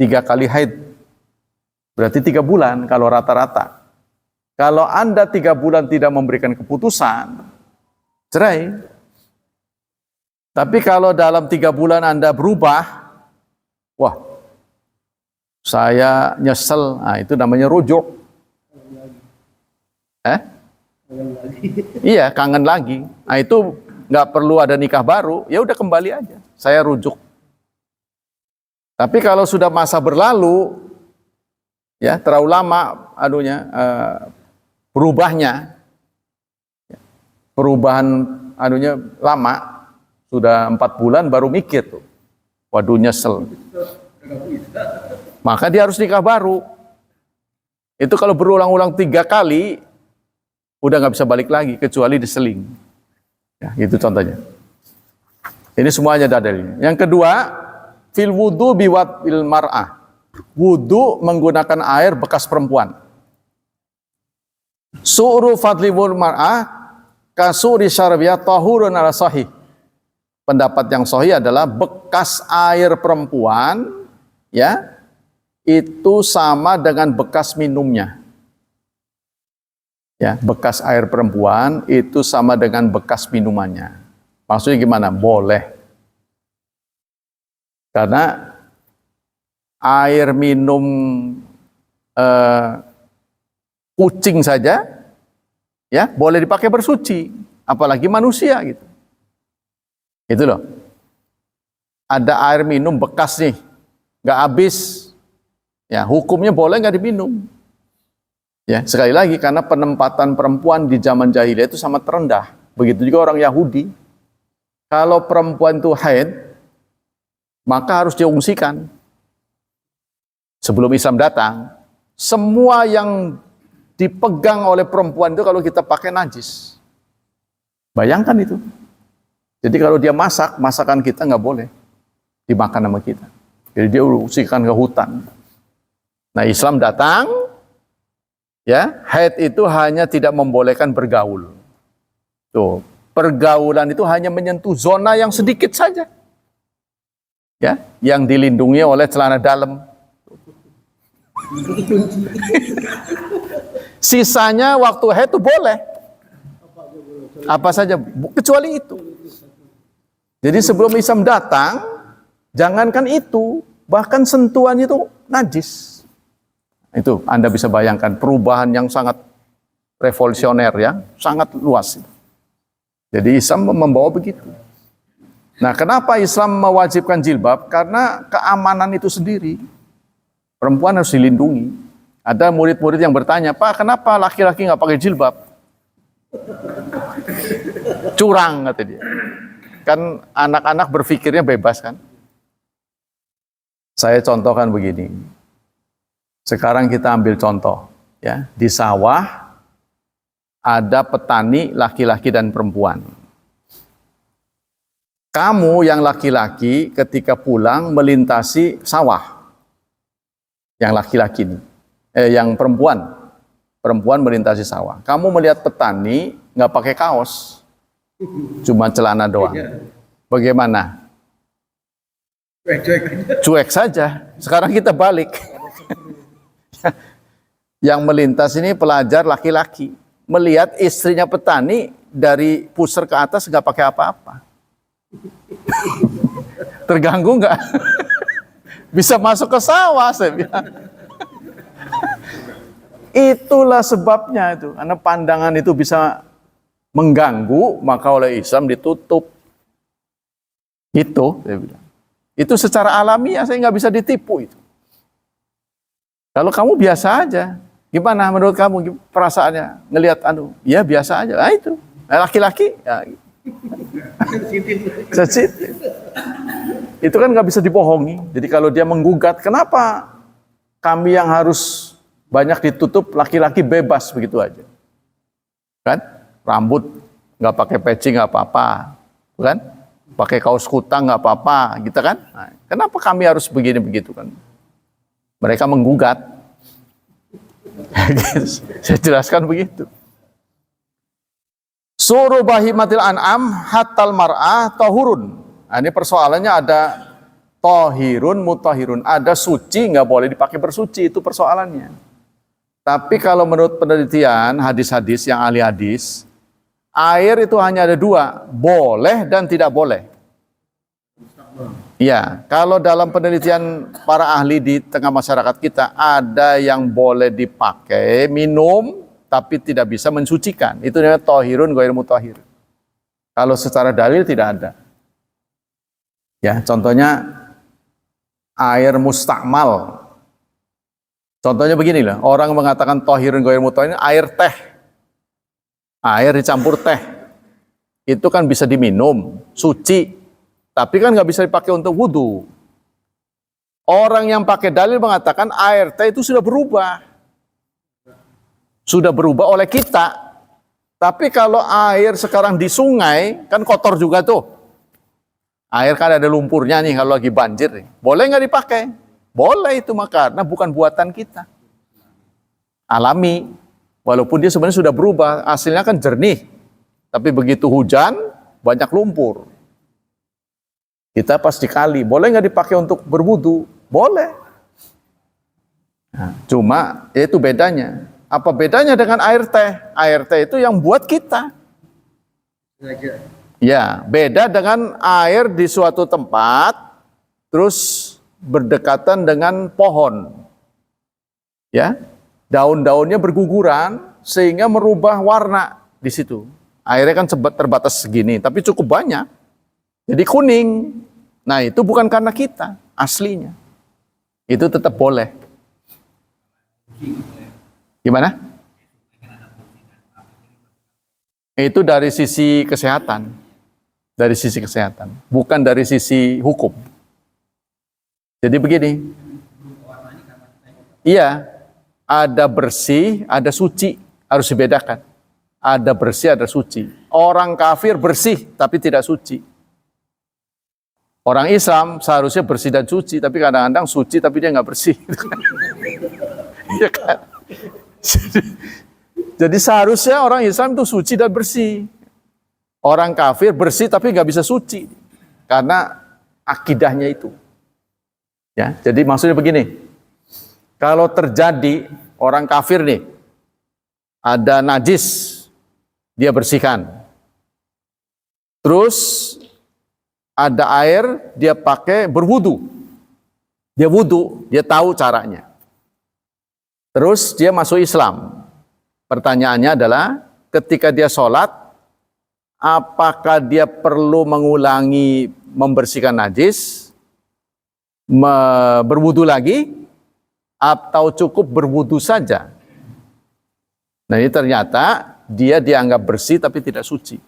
3 kali haid. Berarti 3 bulan kalau rata-rata. Kalau Anda 3 bulan tidak memberikan keputusan, cerai. Tapi kalau dalam 3 bulan Anda berubah, wah, saya nyesel, nah itu namanya rujuk. Iya, kangen lagi. Nah itu nggak perlu ada nikah baru, ya udah kembali aja. Saya rujuk. Tapi kalau sudah masa berlalu, ya terlalu lama berubahnya, perubahan lama, sudah 4 bulan baru mikir tuh, waduh nyesel. Maka dia harus nikah baru. Itu kalau berulang-ulang 3 kali, udah nggak bisa balik lagi kecuali diseling. Ya, itu contohnya. Ini semuanya dalilnya. Yang kedua, fil wudu biwadil mar'ah. Wudu menggunakan air bekas perempuan. Su'ru fadliwul mar'ah kasuri syarbiyah tahurun ala sahih. Pendapat yang sahih adalah bekas air perempuan ya itu sama dengan bekas minumnya. Ya, bekas air perempuan itu sama dengan bekas minumannya. Maksudnya gimana? Boleh. Karena air minum kucing saja ya boleh dipakai bersuci, apalagi manusia gitu. Itu loh. Ada air minum bekas nih, nggak habis. Ya, hukumnya boleh nggak diminum. Ya, sekali lagi karena penempatan perempuan di zaman jahiliyah itu sangat rendah. Begitu juga orang Yahudi. Kalau perempuan itu haid, maka harus diungsikan. Sebelum Islam datang, semua yang dipegang oleh perempuan itu kalau kita pakai najis. Bayangkan itu. Jadi kalau dia masak, masakan kita nggak boleh dimakan sama kita. Jadi dia usirkan ke hutan. Nah, Islam datang, ya, haid itu hanya tidak membolehkan bergaul. Tuh, pergaulan itu hanya menyentuh zona yang sedikit saja. Ya, yang dilindungi oleh celana dalam. Sisanya waktu haid itu boleh. Apa saja, kecuali itu. Jadi sebelum Islam datang, jangankan itu, bahkan sentuhan itu najis. Itu Anda bisa bayangkan perubahan yang sangat revolusioner ya, sangat luas. Jadi Islam membawa begitu. Nah, kenapa Islam mewajibkan jilbab? Karena keamanan itu sendiri. Perempuan harus dilindungi. Ada murid-murid yang bertanya, Pak, kenapa laki-laki nggak pakai jilbab? Curang, kata dia. Kan anak-anak berpikirnya bebas kan? Saya contohkan begini. Sekarang kita ambil contoh, ya, di sawah ada petani laki-laki dan perempuan. Kamu yang laki-laki ketika pulang melintasi sawah, yang laki-laki ini, yang perempuan melintasi sawah. Kamu melihat petani nggak pakai kaos, cuma celana doang. Bagaimana? Cuek saja. Sekarang kita balik. Yang melintas ini pelajar laki-laki, melihat istrinya petani dari pusar ke atas nggak pakai apa-apa. Terganggu nggak? Bisa masuk ke sawah, saya bilang. Itulah sebabnya itu, karena pandangan itu bisa mengganggu, maka oleh Islam ditutup. Itu, saya bilang. Itu secara alamiah, saya nggak bisa ditipu itu. Kalau kamu biasa aja, gimana menurut kamu perasaannya ngelihat ya biasa aja. Nah itu, laki-laki ya. Sensitif. Itu kan nggak bisa dibohongi. Jadi kalau dia menggugat, kenapa kami yang harus banyak ditutup, laki-laki bebas begitu aja? Kan? Rambut nggak pakai peci nggak apa-apa, kan? Pakai kaos kutang nggak apa-apa, gitu kan? Nah, kenapa kami harus begini begitu kan? Mereka menggugat. Saya jelaskan begitu. Suruh bahimatil an'am hatal mar'ah tohurun. Nah, ini persoalannya ada tohirun, mutahirun. Ada suci, nggak boleh dipakai bersuci, itu persoalannya. Tapi kalau menurut penelitian hadis-hadis yang ahli hadis, air itu hanya ada dua, boleh dan tidak boleh. Ya, kalau dalam penelitian para ahli di tengah masyarakat kita, ada yang boleh dipakai minum, tapi tidak bisa mensucikan. Itu namanya tohirun ghair mutahhir. Kalau secara dalil tidak ada. Ya, contohnya air mustakmal. Contohnya begini lah, orang mengatakan tohirun ghair mutahhir, air teh. Air dicampur teh. Itu kan bisa diminum, suci. Tapi kan nggak bisa dipakai untuk wudhu. Orang yang pakai dalil mengatakan air teh itu sudah berubah. Sudah berubah oleh kita. Tapi kalau air sekarang di sungai, kan kotor juga tuh. Air kan ada lumpurnya nih kalau lagi banjir. Nih. Boleh nggak dipakai? Boleh itu maka karena bukan buatan kita. Alami. Walaupun dia sebenarnya sudah berubah, hasilnya kan jernih. Tapi begitu hujan, banyak lumpur. Kita pas dikali, boleh nggak dipakai untuk berwudu? Boleh. Nah, cuma itu bedanya. Apa bedanya dengan air teh? Air teh itu yang buat kita. Ya, beda dengan air di suatu tempat, terus berdekatan dengan pohon. Ya, daun-daunnya berguguran sehingga merubah warna di situ. Airnya kan terbatas segini, tapi cukup banyak. Jadi kuning. Nah, itu bukan karena kita, aslinya. Itu tetap boleh. Gimana? Itu dari sisi kesehatan. Dari sisi kesehatan. Bukan dari sisi hukum. Jadi begini. Iya, ada bersih, ada suci. Harus dibedakan. Ada bersih, ada suci. Orang kafir bersih, tapi tidak suci. Orang Islam seharusnya bersih dan suci, tapi kadang-kadang suci, tapi dia nggak bersih. Iya kan? Jadi seharusnya orang Islam itu suci dan bersih. Orang kafir bersih tapi nggak bisa suci karena akidahnya itu. Ya, jadi maksudnya begini. Kalau terjadi orang kafir nih ada najis, dia bersihkan. Terus ada air, dia pakai berwudu. Dia wudu, dia tahu caranya. Terus dia masuk Islam. Pertanyaannya adalah, ketika dia sholat, apakah dia perlu mengulangi membersihkan najis, berwudu lagi, atau cukup berwudu saja? Nah, ini ternyata dia dianggap bersih tapi tidak suci.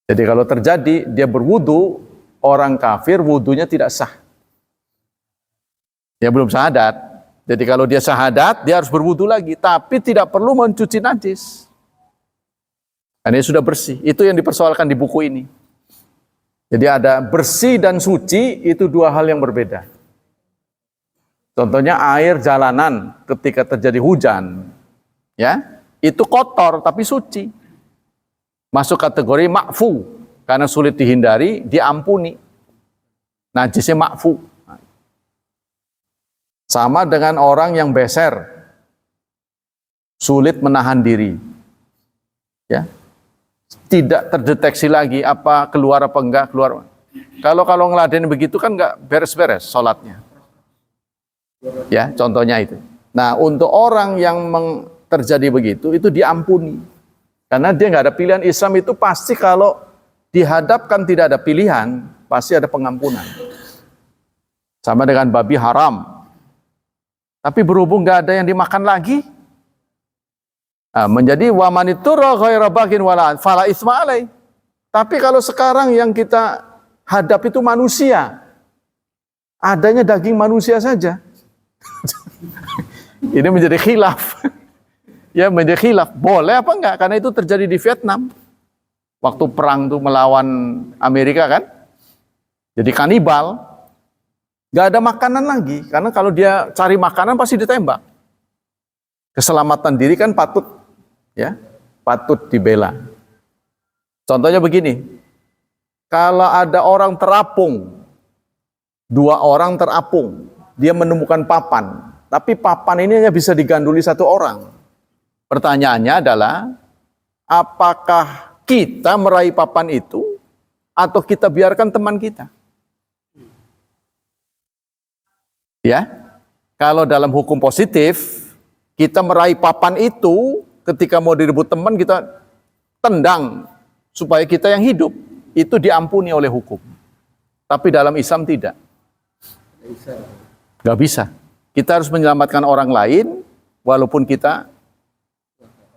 Jadi kalau terjadi dia berwudu, orang kafir wudunya tidak sah. Dia belum syahadat. Jadi kalau dia syahadat, dia harus berwudu lagi, tapi tidak perlu mencuci najis. Karena dia sudah bersih. Itu yang dipersoalkan di buku ini. Jadi ada bersih dan suci, itu dua hal yang berbeda. Contohnya air jalanan ketika terjadi hujan, ya, itu kotor tapi suci. Masuk kategori ma'fu, karena sulit dihindari, diampuni. Najisnya ma'fu. Sama dengan orang yang beser, sulit menahan diri, ya, tidak terdeteksi lagi apa keluar apa enggak keluar. Kalau ngeladen begitu kan enggak beres-beres sholatnya, ya, contohnya itu. Nah, untuk orang yang terjadi begitu, itu diampuni, karena dia nggak ada pilihan. Islam itu pasti kalau dihadapkan tidak ada pilihan, pasti ada pengampunan. Sama dengan babi haram. Tapi berhubung nggak ada yang dimakan lagi, menjadi wamaniturra ghaira baghin wala fala isma alai. Tapi kalau sekarang yang kita hadap itu manusia, adanya daging manusia saja. Ini menjadi khilaf. Ya, menjadi khilaf. Boleh apa enggak? Karena itu terjadi di Vietnam. Waktu perang tuh melawan Amerika kan. Jadi kanibal. Gak ada makanan lagi, karena kalau dia cari makanan pasti ditembak. Keselamatan diri kan patut, ya, patut dibela. Contohnya begini, kalau ada orang terapung, dua orang terapung, dia menemukan papan, tapi papan ini hanya bisa diganduli satu orang. Pertanyaannya adalah, apakah kita meraih papan itu, atau kita biarkan teman kita? Ya, kalau dalam hukum positif, kita meraih papan itu, ketika mau direbut teman, kita tendang, supaya kita yang hidup. Itu diampuni oleh hukum. Tapi dalam Islam tidak. Gak bisa. Kita harus menyelamatkan orang lain, walaupun kita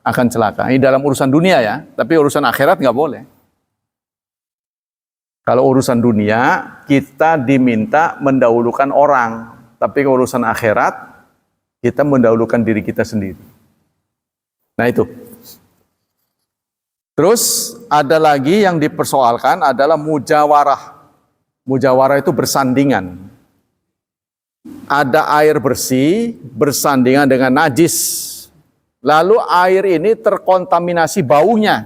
akan celaka. Ini dalam urusan dunia ya, tapi urusan akhirat gak boleh. Kalau urusan dunia, kita diminta mendahulukan orang. Tapi kalau urusan akhirat, kita mendahulukan diri kita sendiri. Nah itu. Terus ada lagi yang dipersoalkan adalah mujawarah. Mujawarah itu bersandingan. Ada air bersih bersandingan dengan najis. Lalu air ini terkontaminasi baunya.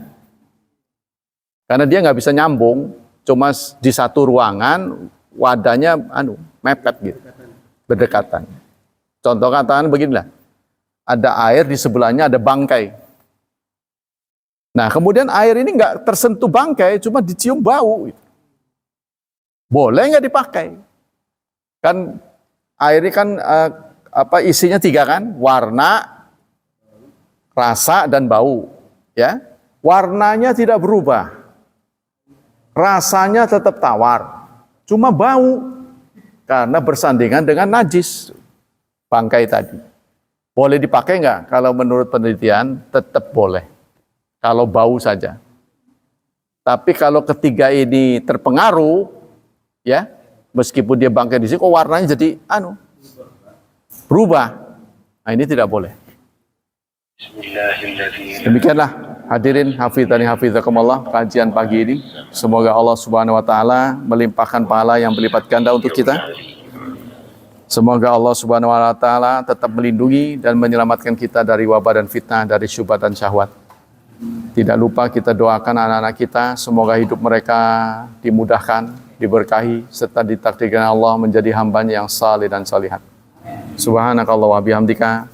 Karena dia nggak bisa nyambung, cuma di satu ruangan, wadahnya mepet gitu. Berdekatan. Contoh katakan beginilah, ada air, di sebelahnya ada bangkai. Nah, kemudian air ini nggak tersentuh bangkai, cuma dicium bau. Boleh nggak dipakai? Kan air ini kan isinya 3 kan? Warna, rasa, dan bau. Ya, warnanya tidak berubah, rasanya tetap tawar, cuma bau karena bersandingan dengan najis bangkai tadi. Boleh dipakai nggak? Kalau menurut penelitian tetap boleh. Kalau bau saja. Tapi kalau ketiga ini terpengaruh, ya, meskipun dia bangkai di sini, kok warnanya jadi berubah. Nah, ini tidak boleh. Demikianlah hadirin hafizani hafizakumullah kajian pagi ini. Semoga Allah Subhanahu wa taala melimpahkan pahala yang berlipat ganda untuk kita. Semoga Allah Subhanahu wa taala tetap melindungi dan menyelamatkan kita dari wabah dan fitnah, dari syubhat dan syahwat. Tidak lupa kita doakan anak-anak kita, semoga hidup mereka dimudahkan, diberkahi, serta ditakdirkan Allah menjadi hambanya yang saleh dan salihat. Subhanakallah wa bihamdika,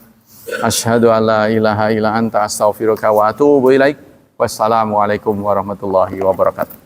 asyhadu an la ilaha illa anta astaghfiruka wa atubu ilaik. Wassalamualaikum warahmatullahi wabarakatuh.